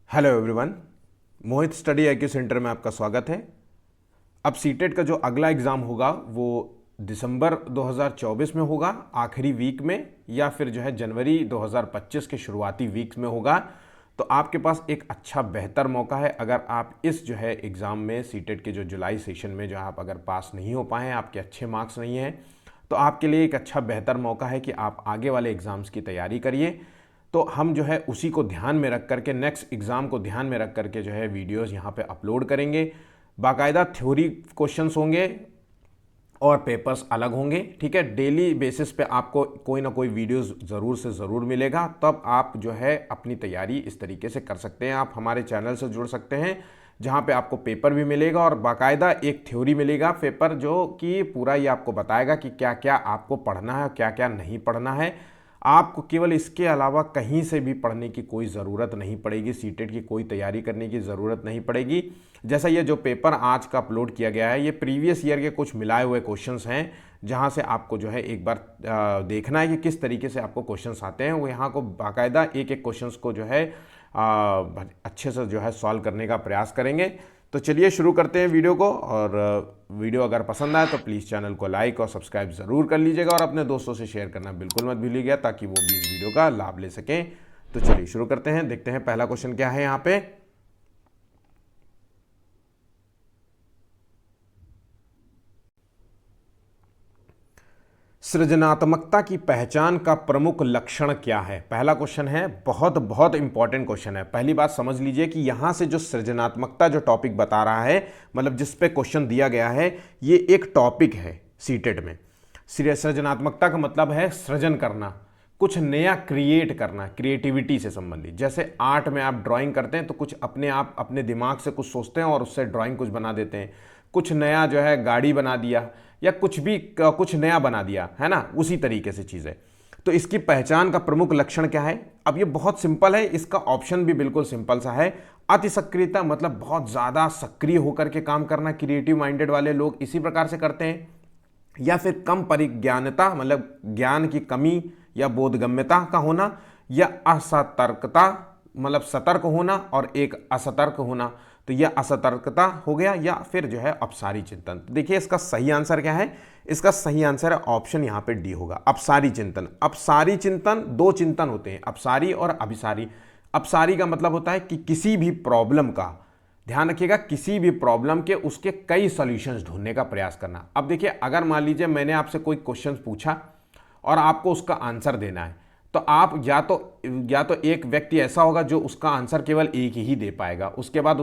Hello everyone, मोहित study IQ centre में आपका स्वागत है। अब सीटेट का जो अगला एग्ज़ाम होगा वो दिसंबर 2024 में होगा, आखिरी वीक में, या फिर जो है जनवरी 2025 के शुरुआती वीक में होगा। तो आपके पास एक अच्छा बेहतर मौका है। अगर आप इस जो है एग्ज़ाम में सीटेट के जो जुलाई सेशन में जो आप अगर पास नहीं हो पाए हैं, आपके अच्छे मार्क्स नहीं हैं, तो आपके लिए एक अच्छा बेहतर मौका है कि आप आगे वाले एग्ज़ाम्स की तैयारी करिए। तो हम जो है उसी को ध्यान में रख करके, नेक्स्ट एग्ज़ाम को ध्यान में रख करके जो है वीडियोस यहाँ पे अपलोड करेंगे। बाकायदा थ्योरी क्वेश्चंस होंगे और पेपर्स अलग होंगे। ठीक है, डेली बेसिस पे आपको कोई ना कोई वीडियोस ज़रूर से ज़रूर मिलेगा। तब आप जो है अपनी तैयारी इस तरीके से कर सकते हैं। आप हमारे चैनल से जुड़ सकते हैं जहाँ पे आपको पेपर भी मिलेगा और बाकायदा एक थ्योरी मिलेगा पेपर, जो कि पूरा ये आपको बताएगा कि क्या क्या आपको पढ़ना है, क्या क्या नहीं पढ़ना है। आपको केवल इसके अलावा कहीं से भी पढ़ने की कोई ज़रूरत नहीं पड़ेगी, सीटेट की कोई तैयारी करने की ज़रूरत नहीं पड़ेगी। जैसा ये जो पेपर आज का अपलोड किया गया है, ये प्रीवियस ईयर के कुछ मिलाए हुए क्वेश्चंस हैं, जहां से आपको जो है एक बार देखना है कि किस तरीके से आपको क्वेश्चंस आते हैं। वो यहाँ को बाकायदा एक एक क्वेश्चंस को जो है अच्छे से जो है सॉल्व करने का प्रयास करेंगे। तो चलिए शुरू करते हैं वीडियो को। और वीडियो अगर पसंद आए तो प्लीज़ चैनल को लाइक और सब्सक्राइब ज़रूर कर लीजिएगा और अपने दोस्तों से शेयर करना बिल्कुल मत भूलिएगा, ताकि वो भी इस वीडियो का लाभ ले सकें। तो चलिए शुरू करते हैं, देखते हैं पहला क्वेश्चन क्या है यहाँ पे। सृजनात्मकता की पहचान का प्रमुख लक्षण क्या है? पहला क्वेश्चन है, बहुत बहुत इंपॉर्टेंट क्वेश्चन है। पहली बात समझ लीजिए कि यहां से जो सृजनात्मकता जो टॉपिक बता रहा है, मतलब जिस पे क्वेश्चन दिया गया है, ये एक टॉपिक है सीटेट में। सृजनात्मकता का मतलब है सृजन करना, कुछ नया क्रिएट करना, क्रिएटिविटी से संबंधित। जैसे आर्ट में आप ड्राइंग करते हैं तो कुछ अपने आप अपने दिमाग से कुछ सोचते हैं और उससे ड्राइंग कुछ बना देते हैं। कुछ नया जो है गाड़ी बना दिया या कुछ भी कुछ नया बना दिया, है ना, उसी तरीके से चीज़ है। तो इसकी पहचान का प्रमुख लक्षण क्या है? अब ये बहुत सिंपल है, इसका ऑप्शन भी बिल्कुल सिंपल सा है। अति सक्रियता, मतलब बहुत ज़्यादा सक्रिय होकर के काम करना, क्रिएटिव माइंडेड वाले लोग इसी प्रकार से करते हैं। या फिर कम परिज्ञानता, मतलब ज्ञान की कमी या बोधगम्यता का होना, या असतर्कता, मतलब सतर्क होना और एक असतर्क होना। तो यह असतर्कता हो गया, या फिर जो है अपसारी चिंतन। तो देखिए इसका सही आंसर क्या है? इसका सही आंसर है ऑप्शन यहाँ पे डी होगा, अपसारी चिंतन। अपसारी चिंतन, दो चिंतन होते हैं, अपसारी और अभिसारी। अपसारी का मतलब होता है कि किसी भी प्रॉब्लम का, ध्यान रखिएगा, किसी भी प्रॉब्लम के उसके कई सॉल्यूशंस ढूंढने का प्रयास करना। अब देखिए, अगर मान लीजिए मैंने आपसे कोई क्वेश्चन पूछा और आपको उसका आंसर देना है, तो आप या तो एक व्यक्ति ऐसा होगा जो उसका आंसर केवल एक ही दे पाएगा, उसके बाद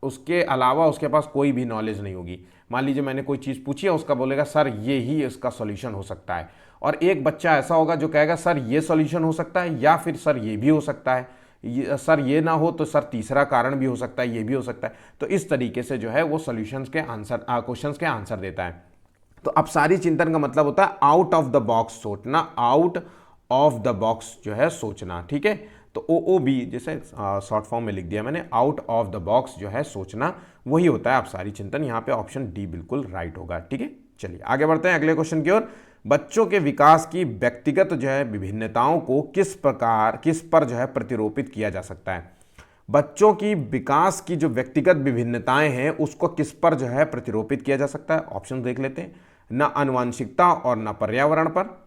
उसके अलावा उसके पास कोई भी नॉलेज नहीं होगी। मान लीजिए मैंने कोई चीज़ पूछी है, उसका बोलेगा सर ये ही इसका सॉल्यूशन हो सकता है। और एक बच्चा ऐसा होगा जो कहेगा सर ये सॉल्यूशन हो सकता है, या फिर सर ये भी हो सकता है, सर ये ना हो तो सर तीसरा कारण भी हो सकता है, ये भी हो सकता है। तो इस तरीके से जो है वो सॉल्यूशंस के आंसर, क्वेश्चंस के आंसर देता है। तो अपसारी चिंतन का मतलब होता है आउट ऑफ द बॉक्स सोचना, आउट ऑफ द बॉक्स जो है सोचना। ठीक है, तो ओ बी जैसे शॉर्ट फॉर्म में लिख दिया मैंने, आउट ऑफ द बॉक्स जो है सोचना, वही होता है अपसारी चिंतन। यहाँ पे ऑप्शन डी बिल्कुल राइट होगा। ठीक है, चलिए आगे बढ़ते हैं अगले क्वेश्चन की ओर। बच्चों के विकास की व्यक्तिगत जो है विभिन्नताओं को किस पर जो है प्रतिरूपित किया जा सकता है? बच्चों की विकास की जो व्यक्तिगत विभिन्नताएं हैं उसको किस पर जो है प्रतिरूपित किया जा सकता है? ऑप्शन देख लेते हैं। न आनुवंशिकता और न पर्यावरण पर,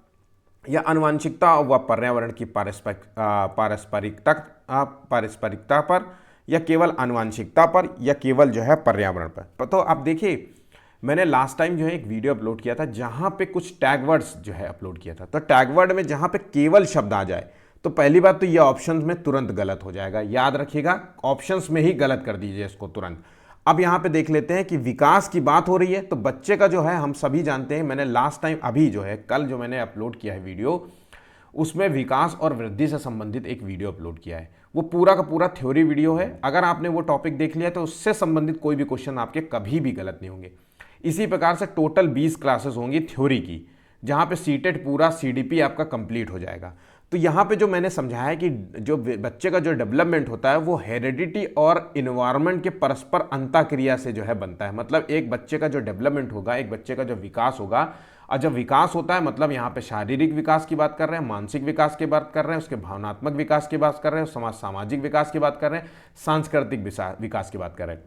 या आनुवंशिकता व पर्यावरण की पारस्परिकता पर, या केवल आनुवंशिकता पर, या केवल जो है पर्यावरण पर। तो आप देखिए, मैंने लास्ट टाइम जो है एक वीडियो अपलोड किया था जहां पे कुछ टैग वर्ड्स जो है अपलोड किया था। तो टैग वर्ड में जहां पे केवल शब्द आ जाए तो पहली बात तो ये ऑप्शंस में तुरंत गलत हो जाएगा, याद रखिएगा, ऑप्शंस में ही गलत कर दीजिए इसको तुरंत। अब यहां पे देख लेते हैं कि विकास की बात हो रही है, तो बच्चे का जो है हम सभी जानते हैं, मैंने लास्ट टाइम अभी जो है कल जो मैंने अपलोड किया है वीडियो, उसमें विकास और वृद्धि से संबंधित एक वीडियो अपलोड किया है। वो पूरा का पूरा थ्योरी वीडियो है। अगर आपने वो टॉपिक देख लिया तो उससे संबंधित कोई भी क्वेश्चन आपके कभी भी गलत नहीं होंगे। इसी प्रकार से टोटल 20 क्लासेस होंगी थ्योरी की, जहां पे सीटेट पूरा सीडीपी आपका कंप्लीट हो जाएगा। तो यहाँ पे जो मैंने समझाया है कि जो बच्चे का जो डेवलपमेंट होता है वो हेरिडिटी और इन्वायरमेंट के परस्पर अंतःक्रिया से जो है बनता है। मतलब एक बच्चे का जो डेवलपमेंट होगा, एक बच्चे का जो विकास होगा, और जब विकास होता है मतलब यहाँ पे शारीरिक विकास की बात कर रहे हैं, मानसिक विकास की बात कर रहे हैं, उसके भावनात्मक विकास की बात कर रहे हैं, सामाजिक विकास की बात कर रहे हैं, सांस्कृतिक विकास की बात कर रहे हैं।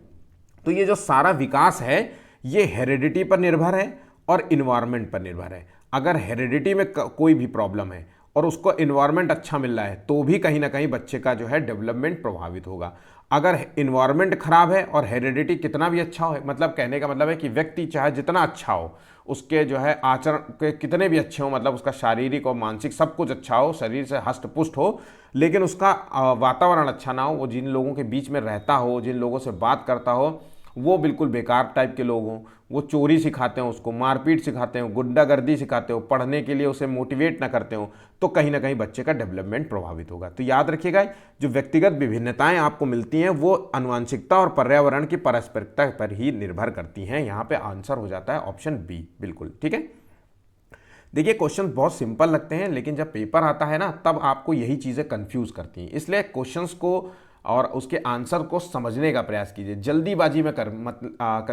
तो ये जो सारा विकास है ये हेरिडिटी पर निर्भर है और इन्वायरमेंट पर निर्भर है। अगर हेरिडिटी में कोई भी प्रॉब्लम है और उसको इन्वायरमेंट अच्छा मिल रहा है तो भी कहीं ना कहीं बच्चे का जो है डेवलपमेंट प्रभावित होगा। अगर इन्वायरमेंट खराब है और हेरिडिटी कितना भी अच्छा हो, मतलब कहने का मतलब है कि व्यक्ति चाहे जितना अच्छा हो, उसके जो है आचरण के कितने भी अच्छे हो, मतलब उसका शारीरिक और मानसिक सब कुछ अच्छा हो, शरीर से हष्ट पुष्ट हो, लेकिन उसका वातावरण अच्छा ना हो, वो जिन लोगों के बीच में रहता हो, जिन लोगों से बात करता हो, वो बिल्कुल बेकार टाइप के लोग हों, वो चोरी सिखाते हो, उसको मारपीट सिखाते हो, गुंडागर्दी सिखाते हो, पढ़ने के लिए उसे मोटिवेट ना करते हो, तो कहीं ना कहीं बच्चे का डेवलपमेंट प्रभावित होगा। तो याद रखिएगा, जो व्यक्तिगत विभिन्नताएं आपको मिलती हैं वो आनुवंशिकता और पर्यावरण की पारस्परिकता पर ही निर्भर करती हैं। यहाँ पे आंसर हो जाता है ऑप्शन बी, बिल्कुल ठीक है। देखिए क्वेश्चन बहुत सिंपल लगते हैं, लेकिन जब पेपर आता है ना तब आपको यही चीज़ें कंफ्यूज करती हैं, इसलिए क्वेश्चंस को और उसके आंसर को समझने का प्रयास कीजिए। जल्दीबाजी में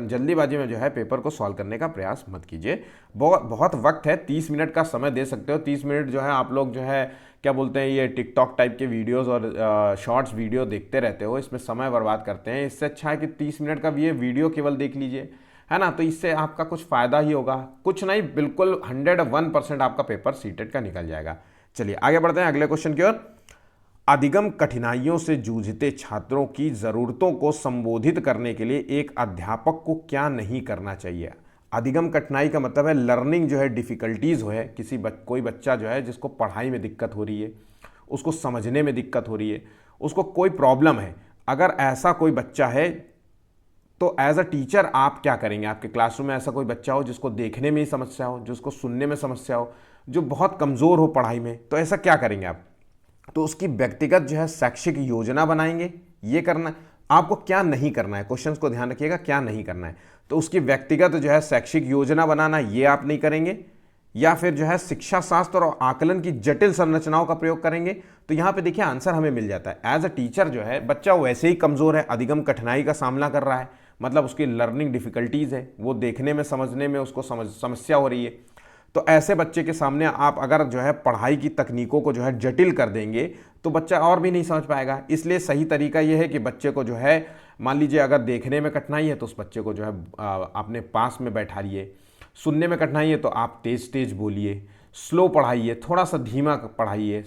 जल्दीबाजी में जो है पेपर को सॉल्व करने का प्रयास मत कीजिए। बहुत वक्त है, 30 मिनट का समय दे सकते हो। 30 मिनट जो है आप लोग जो है क्या बोलते हैं, ये टिकटॉक टाइप के वीडियोस और शॉर्ट्स वीडियो देखते रहते हो, इसमें समय बर्बाद करते हैं। इससे अच्छा है कि 30 मिनट का ये वीडियो केवल देख लीजिए, है ना। तो इससे आपका कुछ फ़ायदा ही होगा, कुछ नहीं, बिल्कुल 101% आपका पेपर सीटेट का निकल जाएगा। चलिए आगे बढ़ते हैं अगले क्वेश्चन की ओर। अधिगम कठिनाइयों से जूझते छात्रों की ज़रूरतों को संबोधित करने के लिए एक अध्यापक को क्या नहीं करना चाहिए। अधिगम कठिनाई का मतलब है लर्निंग जो है डिफ़िकल्टीज़ हो है, कोई बच्चा जो है जिसको पढ़ाई में दिक्कत हो रही है, उसको समझने में दिक्कत हो रही है, उसको कोई प्रॉब्लम है। अगर ऐसा कोई बच्चा है तो एज अ टीचर आप क्या करेंगे। आपके क्लासरूम में ऐसा कोई बच्चा हो जिसको देखने में ही समस्या हो, जिसको सुनने में समस्या हो, जो बहुत कमज़ोर हो पढ़ाई में, तो ऐसा क्या करेंगे आप। तो उसकी व्यक्तिगत जो है शैक्षिक योजना बनाएंगे, ये करना। आपको क्या नहीं करना है, क्वेश्चंस को ध्यान रखिएगा, क्या नहीं करना है। तो उसकी व्यक्तिगत जो है शैक्षिक योजना बनाना, ये आप नहीं करेंगे, या फिर जो है शिक्षा शास्त्र और आकलन की जटिल संरचनाओं का प्रयोग करेंगे। तो यहाँ पे देखिए आंसर हमें मिल जाता है। एज अ टीचर जो है बच्चा वैसे ही कमज़ोर है, अधिगम कठिनाई का सामना कर रहा है, मतलब उसकी लर्निंग डिफ़िकल्टीज़ है, वो देखने में समझने में उसको समस्या हो रही है। तो ऐसे बच्चे के सामने आप अगर जो है पढ़ाई की तकनीकों को जो है जटिल कर देंगे तो बच्चा और भी नहीं समझ पाएगा। इसलिए सही तरीका यह है कि बच्चे को जो है, मान लीजिए अगर देखने में कठिनाई है तो उस बच्चे को जो है अपने पास में बैठाइए। सुनने में कठिनाई है तो आप तेज तेज बोलिए, स्लो पढ़ाइए, थोड़ा सा धीमा पढ़ाइए।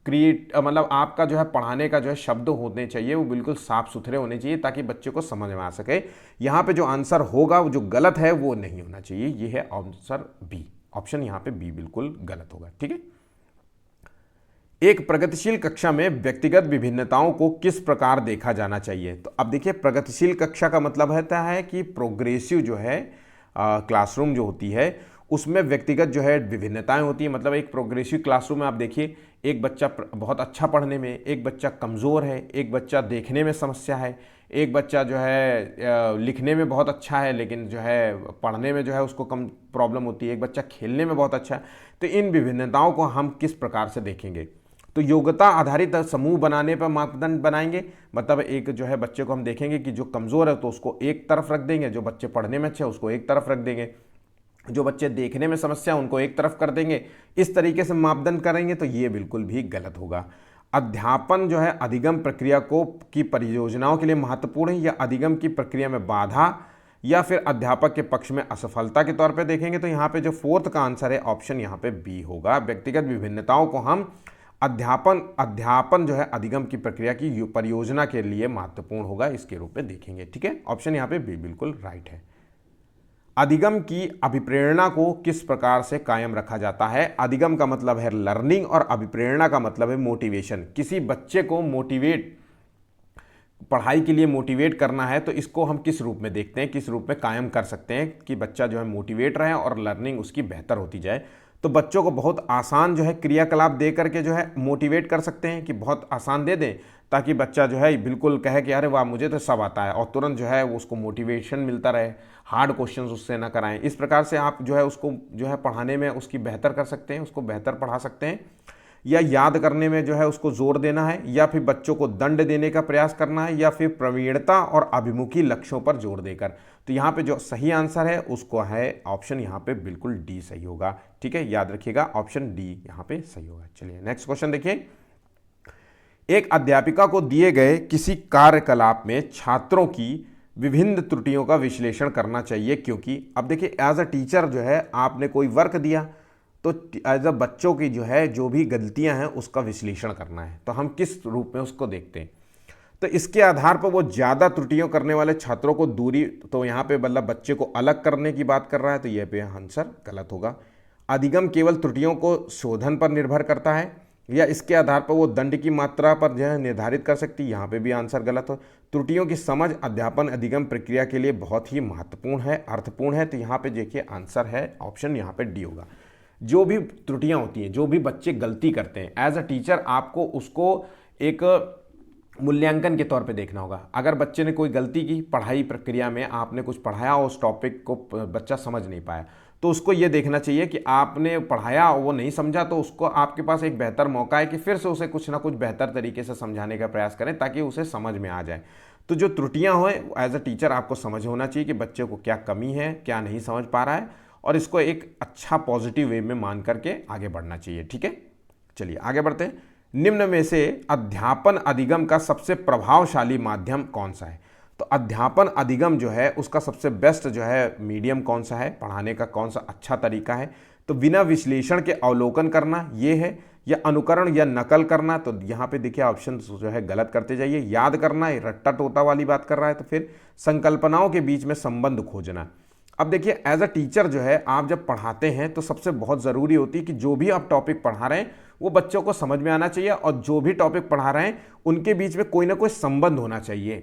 मतलब आपका जो है पढ़ाने का जो है शब्द होने चाहिए वो बिल्कुल साफ सुथरे होने चाहिए ताकि बच्चे को समझ में आ सके। यहाँ पे जो आंसर होगा वो जो गलत है वो नहीं होना चाहिए, ये है आंसर बी। ऑप्शन यहाँ पे बी बिल्कुल गलत होगा, ठीक है। एक प्रगतिशील कक्षा में व्यक्तिगत विभिन्नताओं को किस प्रकार देखा जाना चाहिए। तो अब देखिए प्रगतिशील कक्षा का मतलब होता है कि प्रोग्रेसिव जो है क्लासरूम जो होती है उसमें व्यक्तिगत जो है विभिन्नताएं होती है। मतलब एक प्रोग्रेसिव क्लासरूम में आप देखिए, एक बच्चा बहुत अच्छा पढ़ने में, एक बच्चा कमज़ोर है, एक बच्चा देखने में समस्या है, एक बच्चा जो है लिखने में बहुत अच्छा है लेकिन जो है पढ़ने में जो है उसको कम प्रॉब्लम होती है, एक बच्चा खेलने में बहुत अच्छा है। तो इन विभिन्नताओं को हम किस प्रकार से देखेंगे। तो योग्यता आधारित समूह बनाने पर मापदंड बनाएंगे। मतलब एक जो है बच्चे को हम देखेंगे कि जो कमज़ोर है तो उसको एक तरफ रख देंगे, जो बच्चे पढ़ने में अच्छे हैं उसको एक तरफ रख देंगे, जो बच्चे देखने में समस्या उनको एक तरफ कर देंगे। इस तरीके से मापदंड करेंगे तो ये बिल्कुल भी गलत होगा। अध्यापन जो है अधिगम प्रक्रिया की परियोजनाओं के लिए महत्वपूर्ण है या अधिगम की प्रक्रिया में बाधा या फिर अध्यापक के पक्ष में असफलता के तौर पे देखेंगे। तो यहाँ पे जो फोर्थ का आंसर है ऑप्शन यहाँ पे बी होगा। व्यक्तिगत विभिन्नताओं को हम अध्यापन जो है अधिगम की प्रक्रिया की परियोजना के लिए महत्वपूर्ण होगा इसके रूप में देखेंगे, ठीक है। ऑप्शन यहाँ पे बी बिल्कुल राइट है। अधिगम की अभिप्रेरणा को किस प्रकार से कायम रखा जाता है। अधिगम का मतलब है लर्निंग और अभिप्रेरणा का मतलब है मोटिवेशन। किसी बच्चे को पढ़ाई के लिए मोटिवेट करना है तो इसको हम किस रूप में देखते हैं, किस रूप में कायम कर सकते हैं कि बच्चा जो है मोटिवेट रहे और लर्निंग उसकी बेहतर होती जाए। तो बच्चों को बहुत आसान जो है क्रियाकलाप दे करके जो है मोटिवेट कर सकते हैं कि बहुत आसान दे दें ताकि बच्चा जो है बिल्कुल कहे कि अरे वाह मुझे तो सब आता है, और तुरंत जो है उसको मोटिवेशन मिलता रहे। हार्ड क्वेश्चंस उससे ना कराएं। इस प्रकार से आप जो है उसको जो है पढ़ाने में उसकी बेहतर कर सकते हैं, उसको बेहतर पढ़ा सकते हैं। या याद करने में जो है उसको जोर देना है, या फिर बच्चों को दंड देने का प्रयास करना है, या फिर प्रवीणता और अभिमुखी लक्ष्यों पर जोर देकर। तो यहाँ पे जो सही आंसर है उसको है ऑप्शन यहाँ पे बिल्कुल डी सही होगा। ठीक है, याद रखिएगा ऑप्शन डी यहाँ पे सही होगा। चलिए नेक्स्ट क्वेश्चन देखिए। एक अध्यापिका को दिए गए किसी कार्यकलाप में छात्रों की विभिन्न त्रुटियों का विश्लेषण करना चाहिए, क्योंकि अब देखिए एज अ टीचर जो है आपने कोई वर्क दिया तो एज अ बच्चों की जो है जो भी गलतियां हैं उसका विश्लेषण करना है, तो हम किस रूप में उसको देखते हैं। तो इसके आधार पर वो ज़्यादा त्रुटियों करने वाले छात्रों को दूरी, तो यहाँ पे मतलब बच्चे को अलग करने की बात कर रहा है, तो यह पे आंसर गलत होगा। अधिगम केवल त्रुटियों को शोधन पर निर्भर करता है, या इसके आधार पर वो दंड की मात्रा पर जो है निर्धारित कर सकती है, यहाँ पे भी आंसर गलत हो। त्रुटियों की समझ अध्यापन अधिगम प्रक्रिया के लिए बहुत ही महत्वपूर्ण है, अर्थपूर्ण है, तो यहाँ पे देखिए आंसर है ऑप्शन यहाँ पे डी होगा। जो भी त्रुटियां होती हैं, जो भी बच्चे गलती करते हैं, एज अ टीचर आपको उसको एक मूल्यांकन के तौर पे देखना होगा। अगर बच्चे ने कोई गलती की पढ़ाई प्रक्रिया में, आपने कुछ पढ़ाया उस टॉपिक को बच्चा समझ नहीं पाया, तो उसको ये देखना चाहिए कि आपने पढ़ाया वो नहीं समझा, तो उसको आपके पास एक बेहतर मौका है कि फिर से उसे कुछ ना कुछ बेहतर तरीके से समझाने का प्रयास करें ताकि उसे समझ में आ जाए। तो जो त्रुटियां हो एज अ टीचर आपको समझ होना चाहिए कि बच्चे को क्या कमी है, क्या नहीं समझ पा रहा है, और इसको एक अच्छा पॉजिटिव वे में मान करके आगे बढ़ना चाहिए। ठीक है, चलिए आगे बढ़ते हैं। निम्न में से अध्यापन अधिगम का सबसे प्रभावशाली माध्यम कौन सा है? तो अध्यापन अधिगम जो है उसका सबसे बेस्ट जो है मीडियम कौन सा है, पढ़ाने का कौन सा अच्छा तरीका है? तो बिना विश्लेषण के अवलोकन करना ये है, या अनुकरण या नकल करना? तो यहाँ पे देखिए ऑप्शन जो है गलत करते जाइए। याद करना, रट्टा टोटा वाली बात कर रहा है, तो फिर संकल्पनाओं के बीच में संबंध खोजना। अब देखिए एज अ टीचर जो है आप जब पढ़ाते हैं तो सबसे बहुत ज़रूरी होती है कि जो भी आप टॉपिक पढ़ा रहे हैं वो बच्चों को समझ में आना चाहिए, और जो भी टॉपिक पढ़ा रहे हैं उनके बीच में कोई ना कोई संबंध होना चाहिए,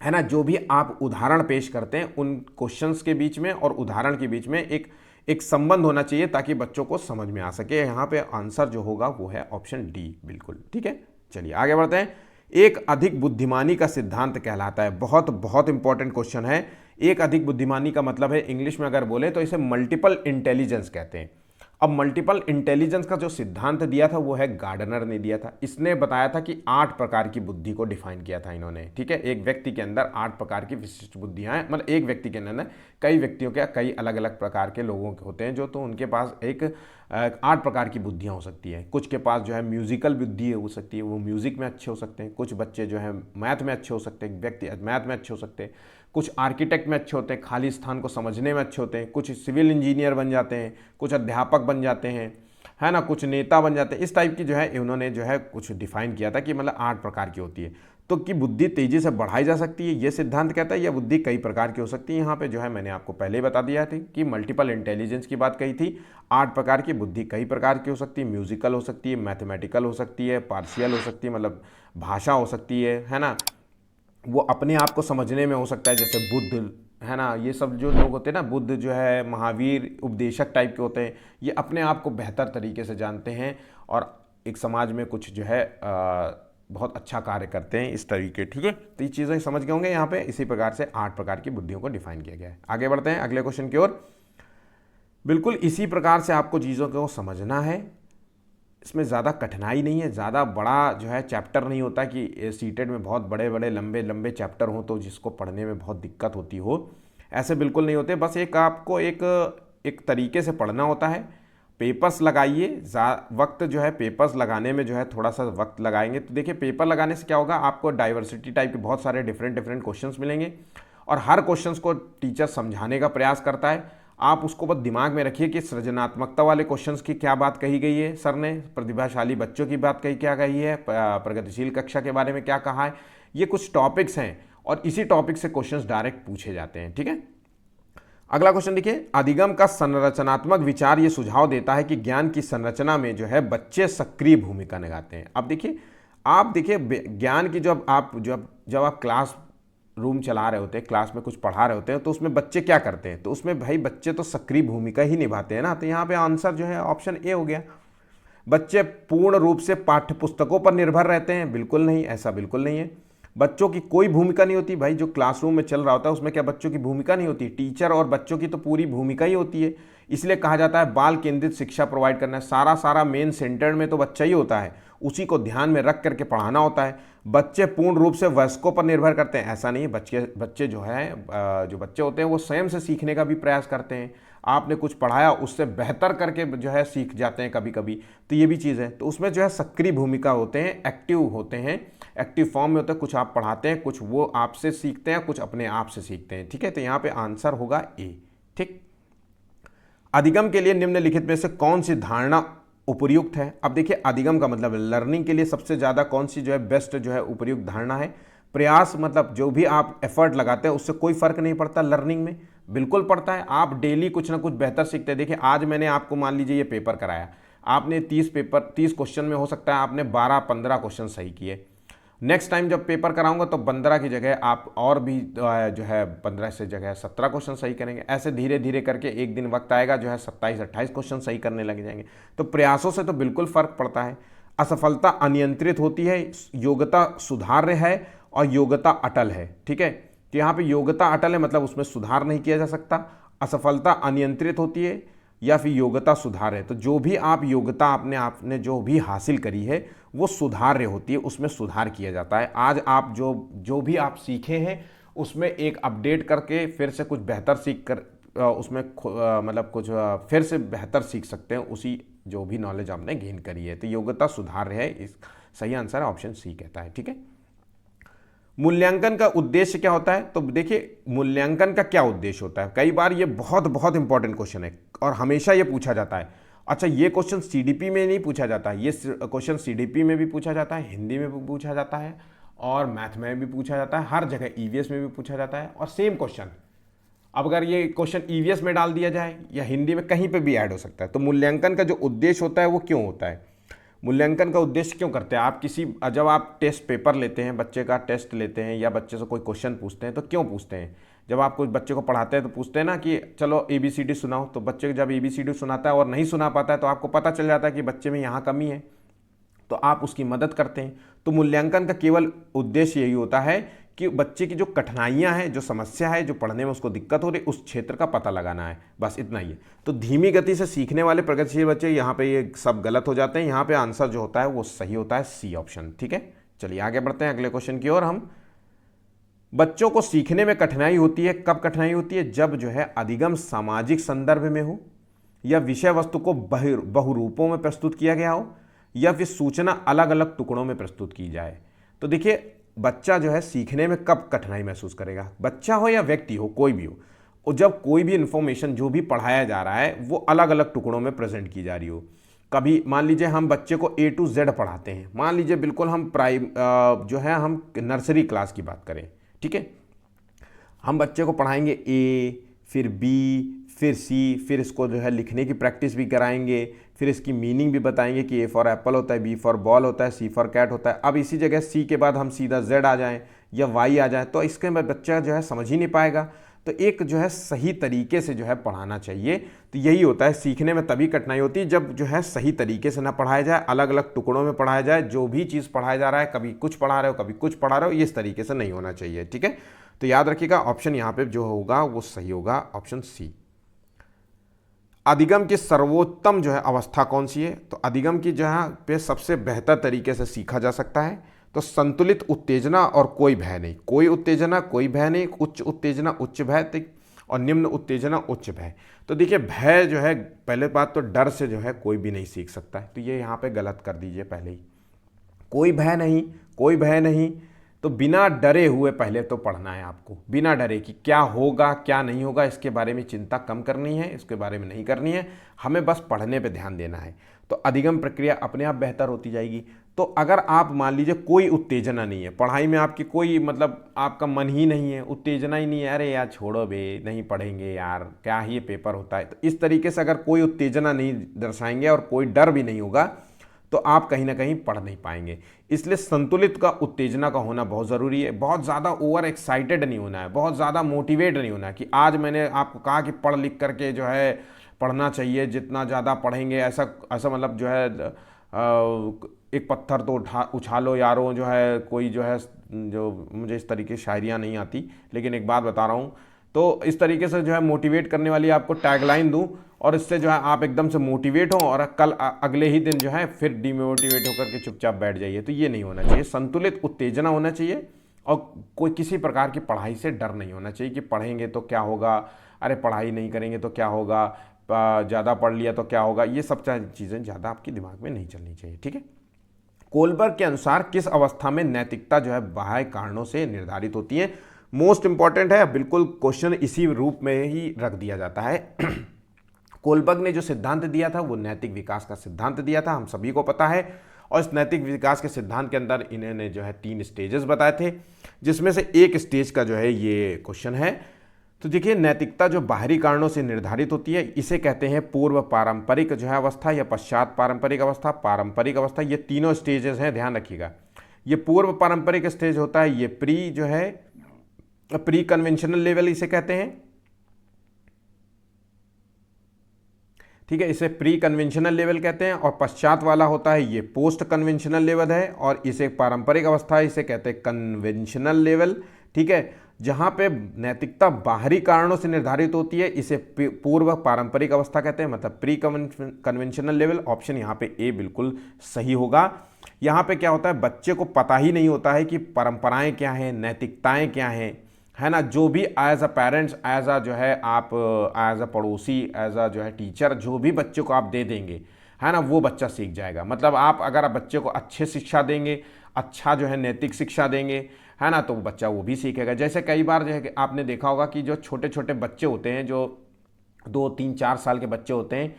है ना। जो भी आप उदाहरण पेश करते हैं उन क्वेश्चंस के बीच में और उदाहरण के बीच में एक संबंध होना चाहिए ताकि बच्चों को समझ में आ सके। यहाँ पे आंसर जो होगा वो है ऑप्शन डी बिल्कुल। ठीक है, चलिए आगे बढ़ते हैं। एक अधिक बुद्धिमानी का सिद्धांत कहलाता है, बहुत बहुत इंपॉर्टेंट क्वेश्चन है। एक अधिक बुद्धिमानी का मतलब है, इंग्लिश में अगर बोले तो इसे मल्टीपल इंटेलिजेंस कहते हैं। अब मल्टीपल इंटेलिजेंस का जो सिद्धांत दिया था वो है गार्डनर ने दिया था। इसने बताया था कि 8 प्रकार की बुद्धि को डिफाइन किया था इन्होंने। ठीक है, एक व्यक्ति के अंदर 8 प्रकार की विशिष्ट बुद्धियां हैं, मतलब एक व्यक्ति के अंदर कई व्यक्तियों के कई अलग अलग प्रकार के लोगों के होते हैं जो, तो उनके पास 8 प्रकार की बुद्धियां हो सकती हैं। कुछ के पास जो है म्यूजिकल बुद्धि हो सकती है, वो म्यूजिक में अच्छे हो सकते हैं। कुछ बच्चे जो है मैथ में अच्छे हो सकते हैं, व्यक्ति मैथ में अच्छे हो सकते हैं। कुछ आर्किटेक्ट में अच्छे होते हैं, खाली स्थान को समझने में अच्छे होते हैं। कुछ सिविल इंजीनियर बन जाते हैं, कुछ अध्यापक बन जाते हैं, है ना, कुछ नेता बन जाते हैं। इस टाइप की जो है इन्होंने जो है कुछ डिफाइन किया था कि मतलब 8 प्रकार की होती है। तो कि बुद्धि तेजी से बढ़ाई जा सकती है ये सिद्धांत कहता है, या बुद्धि कई प्रकार की हो सकती है। यहाँ पे जो है मैंने आपको पहले ही बता दिया था कि मल्टीपल इंटेलिजेंस की बात कही थी। 8 प्रकार की बुद्धि कई प्रकार की हो सकती है, म्यूजिकल हो सकती है, मैथमेटिकल हो सकती है, पार्शियल हो सकती है, मतलब भाषा हो सकती है ना, वो अपने आप को समझने में हो सकता है, जैसे बुद्ध, है ना, ये सब जो लोग होते हैं ना, बुद्ध जो है महावीर उपदेशक टाइप के होते हैं, ये अपने आप को बेहतर तरीके से जानते हैं और एक समाज में कुछ जो है बहुत अच्छा कार्य करते हैं इस तरीके। ठीक है, तो ये चीज़ें समझ गए होंगे। यहाँ पे इसी प्रकार से 8 प्रकार की बुद्धियों को डिफाइन किया गया है। आगे बढ़ते हैं अगले क्वेश्चन की ओर। बिल्कुल इसी प्रकार से आपको चीज़ों को समझना है, इसमें ज़्यादा कठिनाई नहीं है, ज़्यादा बड़ा जो है चैप्टर नहीं होता कि सीटेट में बहुत बड़े बड़े लंबे लंबे चैप्टर हों तो जिसको पढ़ने में बहुत दिक्कत होती हो, ऐसे बिल्कुल नहीं होते। बस एक आपको एक तरीके से पढ़ना होता है। पेपर्स लगाइए, वक्त जो है पेपर्स लगाने में जो है थोड़ा सा वक्त लगाएंगे। तो देखिए पेपर लगाने से क्या होगा, आपको डाइवर्सिटी टाइप के बहुत सारे डिफरेंट डिफरेंट क्वेश्चंस मिलेंगे और हर क्वेश्चंस को टीचर समझाने का प्रयास करता है। आप उसको बस दिमाग में रखिए कि सृजनात्मकता वाले क्वेश्चंस की क्या बात कही गई है सर ने, प्रतिभाशाली बच्चों की बात क्या कही है, प्रगतिशील कक्षा के बारे में क्या कहा है। ये कुछ टॉपिक्स हैं और इसी टॉपिक से क्वेश्चंस डायरेक्ट पूछे जाते हैं। ठीक है, अगला क्वेश्चन देखिए। अधिगम का संरचनात्मक विचार ये सुझाव देता है कि ज्ञान की संरचना में जो है बच्चे सक्रिय भूमिका निभाते हैं। अब देखिए आप देखिए ज्ञान की जब आप क्लास रूम चला रहे होते हैं, क्लास में कुछ पढ़ा रहे होते हैं, तो उसमें बच्चे क्या करते हैं, तो उसमें भाई बच्चे तो सक्रिय भूमिका ही निभाते हैं ना। तो यहाँ पे आंसर जो है ऑप्शन ए हो गया। बच्चे पूर्ण रूप से पाठ्य पुस्तकों पर निर्भर रहते हैं, बिल्कुल नहीं, ऐसा बिल्कुल नहीं है। बच्चों की कोई भूमिका नहीं होती, भाई जो क्लासरूम में चल रहा होता है उसमें क्या बच्चों की भूमिका नहीं होती, टीचर और बच्चों की तो पूरी भूमिका ही होती है। इसलिए कहा जाता है बाल केंद्रित शिक्षा प्रोवाइड करना है। सारा सारा मेन सेंटर में तो बच्चा ही होता है, उसी को ध्यान में रख करके पढ़ाना होता है। बच्चे पूर्ण रूप से वयस्कों पर निर्भर करते हैं, ऐसा नहीं है। बच्चे जो है जो बच्चे होते हैं वो स्वयं से सीखने का भी प्रयास करते हैं। आपने कुछ पढ़ाया उससे बेहतर करके जो है सीख जाते हैं कभी कभी, तो ये भी चीज़ है। तो उसमें जो है सक्रिय भूमिका होते हैं, एक्टिव होते हैं, एक्टिव फॉर्म में होते हैं। कुछ आप पढ़ाते हैं, कुछ वो आपसे सीखते हैं, कुछ अपने आप से सीखते हैं। ठीक है, तो यहाँ पे आंसर होगा ए। ठीक, अधिगम के लिए निम्नलिखित में से कौन सी धारणा उपयुक्त है? अब देखिए अधिगम का मतलब लर्निंग के लिए सबसे ज़्यादा कौन सी जो है बेस्ट जो है उपयुक्त धारणा है? प्रयास, मतलब जो भी आप एफर्ट लगाते हैं उससे कोई फर्क नहीं पड़ता लर्निंग में, बिल्कुल पड़ता है। आप डेली कुछ ना कुछ बेहतर सीखते हैं। देखिए आज मैंने आपको मान लीजिए ये पेपर कराया, आपने 30 क्वेश्चन में हो सकता है आपने 12-15 क्वेश्चन सही किए। नेक्स्ट टाइम जब पेपर कराऊंगा तो 15 की जगह आप और भी जो है 15 से जगह 17 क्वेश्चन सही करेंगे। ऐसे धीरे धीरे करके एक दिन वक्त आएगा जो है 27-28 क्वेश्चन सही करने लग जाएंगे। तो प्रयासों से तो बिल्कुल फर्क पड़ता है। असफलता अनियंत्रित होती है, योग्यता सुधार्य है और योग्यता अटल है। ठीक है, तो यहाँ पे योग्यता अटल है मतलब उसमें सुधार नहीं किया जा सकता। असफलता अनियंत्रित होती है या फिर योग्यता सुधार है, तो जो भी आप योग्यता आपने जो भी हासिल करी है वो सुधार्य होती है, उसमें सुधार किया जाता है। आज आप जो भी आप सीखे हैं उसमें एक अपडेट करके फिर से कुछ बेहतर सीख कर उसमें मतलब कुछ फिर से बेहतर सीख सकते हैं उसी जो भी नॉलेज आपने गेन करी है। तो योग्यता सुधार्य है, इस सही आंसर ऑप्शन सी कहता है। ठीक है, मूल्यांकन का उद्देश्य क्या होता है? तो देखिए मूल्यांकन का क्या उद्देश्य होता है, कई बार ये बहुत बहुत इंपॉर्टेंट क्वेश्चन है और हमेशा ये पूछा जाता है। अच्छा, ये क्वेश्चन सीडीपी में नहीं पूछा जाता, ये क्वेश्चन सीडीपी में भी पूछा जाता है, हिंदी में भी पूछा जाता है और मैथ में भी पूछा जाता है, हर जगह ईवीएस में भी पूछा जाता है। और सेम क्वेश्चन अब अगर ये क्वेश्चन ईवीएस में डाल दिया जाए या हिंदी में कहीं पे भी ऐड हो सकता है। तो मूल्यांकन का जो उद्देश्य होता है वो क्यों होता है? मूल्यांकन का उद्देश्य क्यों करते हैं? आप जब आप टेस्ट पेपर लेते हैं, बच्चे का टेस्ट लेते हैं या बच्चे से कोई क्वेश्चन पूछते हैं तो क्यों पूछते हैं? जब आप कोई बच्चे को पढ़ाते हैं तो पूछते हैं ना कि चलो ABCD सुनाओ, तो बच्चे जब ABCD सुनाता है और नहीं सुना पाता है तो आपको पता चल जाता है कि बच्चे में यहाँ कमी है, तो आप उसकी मदद करते हैं। तो मूल्यांकन का केवल उद्देश्य यही होता है कि बच्चे की जो कठिनाइयां हैं, जो समस्या है, जो पढ़ने में उसको दिक्कत हो रही है, उस क्षेत्र का पता लगाना है, बस इतना ही है। तो धीमी गति से सीखने वाले प्रगतिशील बच्चे, यहाँ पे ये सब गलत हो जाते हैं। यहाँ पे आंसर जो होता है वो सही होता है, सी ऑप्शन। ठीक है, चलिए आगे बढ़ते हैं अगले क्वेश्चन की ओर। हम बच्चों को सीखने में कठिनाई होती है, कब कठिनाई होती है? जब जो है अधिगम सामाजिक संदर्भ में हो, या विषय वस्तु को बहुरूपों में प्रस्तुत किया गया हो, या फिर सूचना अलग अलग टुकड़ों में प्रस्तुत की जाए। तो देखिए बच्चा जो है सीखने में कब कठिनाई महसूस करेगा, बच्चा हो या व्यक्ति हो, कोई भी हो, और जब कोई भी इंफॉर्मेशन जो भी पढ़ाया जा रहा है वो अलग अलग टुकड़ों में प्रेजेंट की जा रही हो। कभी मान लीजिए हम बच्चे को A to Z पढ़ाते हैं, मान लीजिए बिल्कुल हम जो है हम नर्सरी क्लास की बात करें, ठीक है, हम बच्चे को पढ़ाएंगे A, फिर B, फिर C, फिर इसको जो है लिखने की प्रैक्टिस भी कराएंगे, फिर इसकी मीनिंग भी बताएंगे कि A फॉर एप्पल होता है, B फॉर बॉल होता है, C फॉर कैट होता है। अब इसी जगह C के बाद हम सीधा Z आ जाएं या Y आ जाए तो इसके बाद बच्चा जो है समझ ही नहीं पाएगा। तो एक जो है सही तरीके से जो है पढ़ाना चाहिए। तो यही होता है, सीखने में तभी कठिनाई होती है जब जो है सही तरीके से ना पढ़ाया जाए, अलग अलग टुकड़ों में पढ़ाया जाए। जो भी चीज़ पढ़ाया जा रहा है, कभी कुछ पढ़ा रहे हो कभी कुछ पढ़ा रहे हो, इस तरीके से नहीं होना चाहिए। ठीक है, तो याद रखिएगा ऑप्शन यहाँ पे जो होगा वो सही होगा, ऑप्शन सी। अधिगम की सर्वोत्तम जो है अवस्था कौन सी है? तो अधिगम की जहाँ पे सबसे बेहतर तरीके से सीखा जा सकता है तो संतुलित उत्तेजना और कोई भय नहीं। कोई उत्तेजना कोई भय नहीं, उच्च उत्तेजना उच्च भय और निम्न उत्तेजना उच्च भय। तो देखिए भय जो है, पहले बात तो डर से जो है कोई भी नहीं सीख सकता है, तो ये यहाँ पे गलत कर दीजिए पहले ही। कोई भय नहीं, कोई भय नहीं, तो बिना डरे हुए पहले तो पढ़ना है आपको, बिना डरे कि क्या होगा क्या नहीं होगा इसके बारे में चिंता कम करनी है, इसके बारे में नहीं करनी है, हमें बस पढ़ने पे ध्यान देना है। तो अधिगम प्रक्रिया अपने आप बेहतर होती जाएगी। तो अगर आप मान लीजिए कोई उत्तेजना नहीं है पढ़ाई में, आपकी कोई मतलब आपका मन ही नहीं है, उत्तेजना ही नहीं है, अरे यार छोड़ो बे नहीं पढ़ेंगे यार, क्या ही ये पेपर होता है, तो इस तरीके से अगर कोई उत्तेजना नहीं दर्शाएंगे और कोई डर भी नहीं होगा तो आप कहीं ना कहीं पढ़ नहीं पाएंगे। इसलिए संतुलित का उत्तेजना का होना बहुत ज़रूरी है। बहुत ज़्यादा ओवर एक्साइटेड नहीं होना है, बहुत ज़्यादा मोटिवेट नहीं होना है कि आज मैंने आपको कहा कि पढ़ लिख करके जो है पढ़ना चाहिए, जितना ज़्यादा पढ़ेंगे ऐसा ऐसा मतलब जो है एक पत्थर तो उछालो यारो, जो है कोई जो है, जो मुझे इस तरीके की शायरियाँ नहीं आती, लेकिन एक बात बता रहा हूँ तो इस तरीके से जो है मोटिवेट करने वाली आपको टैगलाइन दूं और इससे जो है आप एकदम से मोटिवेट हो और कल अगले ही दिन जो है फिर डिमोटिवेट होकर के चुपचाप बैठ जाइए, तो ये नहीं होना चाहिए। संतुलित उत्तेजना होना चाहिए और कोई किसी प्रकार की पढ़ाई से डर नहीं होना चाहिए कि पढ़ेंगे तो क्या होगा, अरे पढ़ाई नहीं करेंगे तो क्या होगा, ज़्यादा पढ़ लिया तो क्या होगा, ये सब चीज़ें ज़्यादा आपके दिमाग में नहीं चलनी चाहिए, ठीक है। कोलबर्ग के अनुसार किस अवस्था में नैतिकता जो है बाह्य कारणों से निर्धारित होती है? मोस्ट इंपॉर्टेंट है, बिल्कुल क्वेश्चन इसी रूप में ही रख दिया जाता है। कोलबर्ग ने जो सिद्धांत दिया था वो नैतिक विकास का सिद्धांत दिया था, हम सभी को पता है। और इस नैतिक विकास के सिद्धांत के अंदर इन्होंने जो है 3 स्टेजेस बताए थे, जिसमें से एक स्टेज का जो है ये क्वेश्चन है। तो देखिए, नैतिकता जो बाहरी कारणों से निर्धारित होती है इसे कहते हैं पूर्व पारंपरिक जो है अवस्था या पश्चात पारंपरिक अवस्था, पारंपरिक अवस्था। ये तीनों स्टेजेस हैं, ध्यान रखिएगा। ये पूर्व पारंपरिक स्टेज होता है, ये प्री कन्वेंशनल लेवल इसे कहते हैं, ठीक है, इसे प्री कन्वेंशनल लेवल कहते हैं। और पश्चात वाला होता है ये पोस्ट कन्वेंशनल लेवल है, और इसे पारंपरिक अवस्था इसे कहते हैं कन्वेंशनल लेवल, ठीक है। जहां पे नैतिकता बाहरी कारणों से निर्धारित होती है इसे पूर्व पारंपरिक अवस्था कहते हैं, मतलब प्री कन्वेंशनल लेवल। ऑप्शन यहाँ पे ए बिल्कुल सही होगा। यहाँ पे क्या होता है, बच्चे को पता ही नहीं होता है कि परंपराएं क्या हैं, नैतिकताएं क्या हैं, है ना। जो भी as a parents, as a जो है आप एज अ पड़ोसी, एज अ जो है टीचर, जो भी बच्चे को आप दे देंगे, है ना, वो बच्चा सीख जाएगा। मतलब आप अगर बच्चे को अच्छे शिक्षा देंगे, अच्छा जो है नैतिक शिक्षा देंगे, है ना, तो वो बच्चा वो भी सीखेगा। जैसे कई बार जो है आपने देखा होगा कि जो छोटे छोटे बच्चे होते हैं, जो 2, 3, 4 साल के बच्चे होते हैं,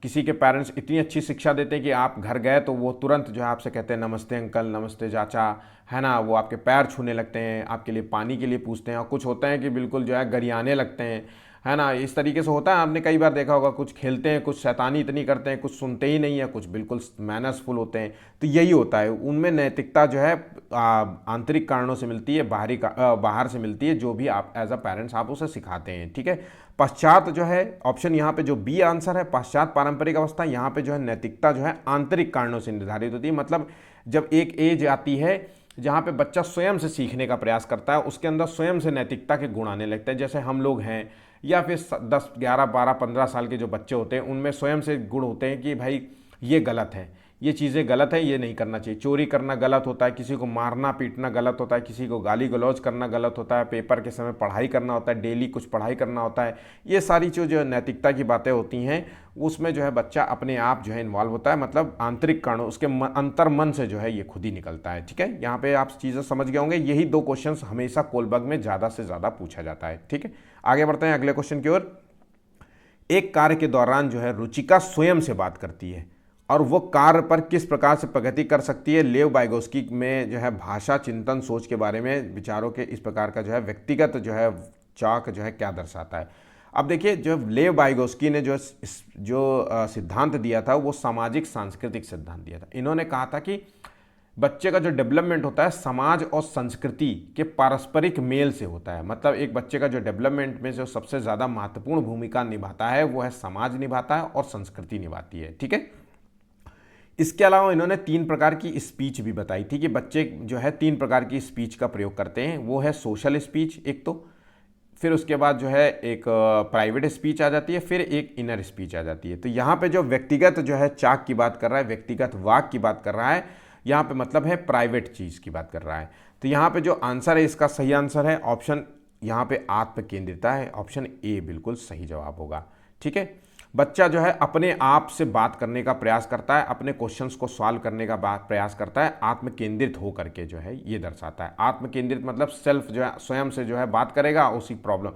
किसी के पेरेंट्स इतनी अच्छी शिक्षा देते हैं कि आप घर गए तो वो तुरंत जो है आपसे कहते हैं नमस्ते अंकल, नमस्ते चाचा, है ना। वो आपके पैर छूने लगते हैं, आपके लिए पानी के लिए पूछते हैं, और कुछ होते हैं कि बिल्कुल जो है गरियाने लगते हैं, है ना। इस तरीके से होता है, आपने कई बार देखा होगा। कुछ खेलते हैं, कुछ शैतानी इतनी करते हैं, कुछ सुनते ही नहीं है, कुछ बिल्कुल मैनर्सफुल होते हैं। तो यही होता है, उनमें नैतिकता जो है आंतरिक कारणों से मिलती है, बाहर से मिलती है, जो भी आप एज अ पेरेंट्स आप उसे सिखाते हैं, ठीक है। पश्चात जो है ऑप्शन यहाँ पे जो बी आंसर है, पश्चात पारंपरिक अवस्था, यहाँ पे जो है नैतिकता जो है आंतरिक कारणों से निर्धारित होती है। मतलब जब एक एज आती है जहाँ पे बच्चा स्वयं से सीखने का प्रयास करता है, उसके अंदर स्वयं से नैतिकता के गुण आने लगते हैं। जैसे हम लोग हैं, या फिर 10, 11, 12, 15 साल के जो बच्चे होते हैं, उनमें स्वयं से गुण होते हैं कि भाई ये गलत है, ये चीज़ें गलत है, ये नहीं करना चाहिए। चोरी करना गलत होता है, किसी को मारना पीटना गलत होता है, किसी को गाली गलौज करना गलत होता है, पेपर के समय पढ़ाई करना होता है, डेली कुछ पढ़ाई करना होता है। ये सारी जो नैतिकता की बातें होती हैं, उसमें जो है बच्चा अपने आप जो है इन्वॉल्व होता है, मतलब आंतरिक कारणों, उसके अंतर मन से जो है ये खुद ही निकलता है, ठीक है। यहाँ पे आप चीज़ें समझ गए होंगे। यही 2 क्वेश्चन हमेशा कोलबर्ग में ज़्यादा से ज़्यादा पूछा जाता है, ठीक है। आगे बढ़ते हैं अगले क्वेश्चन की ओर। एक कार्य के दौरान जो है रुचिका स्वयं से बात करती है और वो कार्य पर किस प्रकार से प्रगति कर सकती है। लेव वाइगोस्की में जो है भाषा, चिंतन, सोच के बारे में विचारों के इस प्रकार का जो है व्यक्तिगत जो है चाक जो है क्या दर्शाता है। अब देखिए, जो लेव वाइगोस्की ने जो सिद्धांत दिया था वो सामाजिक सांस्कृतिक सिद्धांत दिया था। इन्होंने कहा था कि बच्चे का जो डेवलपमेंट होता है समाज और संस्कृति के पारस्परिक मेल से होता है। मतलब एक बच्चे का जो डेवलपमेंट में जो सबसे ज़्यादा महत्वपूर्ण भूमिका निभाता है वो है समाज निभाता है और संस्कृति निभाती है, ठीक है। इसके अलावा इन्होंने 3 प्रकार की स्पीच भी बताई थी कि बच्चे जो है 3 प्रकार की स्पीच का प्रयोग करते हैं। वो है सोशल स्पीच एक, तो फिर उसके बाद जो है एक प्राइवेट स्पीच आ जाती है, फिर एक इनर स्पीच आ जाती है। तो यहाँ पे जो व्यक्तिगत जो है चाक की बात कर रहा है, व्यक्तिगत वाक की बात कर रहा है, यहाँ पे मतलब है प्राइवेट चीज़ की बात कर रहा है। तो यहाँ पे जो आंसर है, इसका सही आंसर है ऑप्शन यहाँ पे आत्म केंद्रिता है, ऑप्शन ए बिल्कुल सही जवाब होगा, ठीक है। बच्चा जो है अपने आप से बात करने का प्रयास करता है, अपने क्वेश्चंस को सॉल्व करने का प्रयास करता है, आत्म केंद्रित हो करके जो है ये दर्शाता है। आत्म केंद्रित मतलब सेल्फ जो है स्वयं से जो है बात करेगा उसी प्रॉब्लम।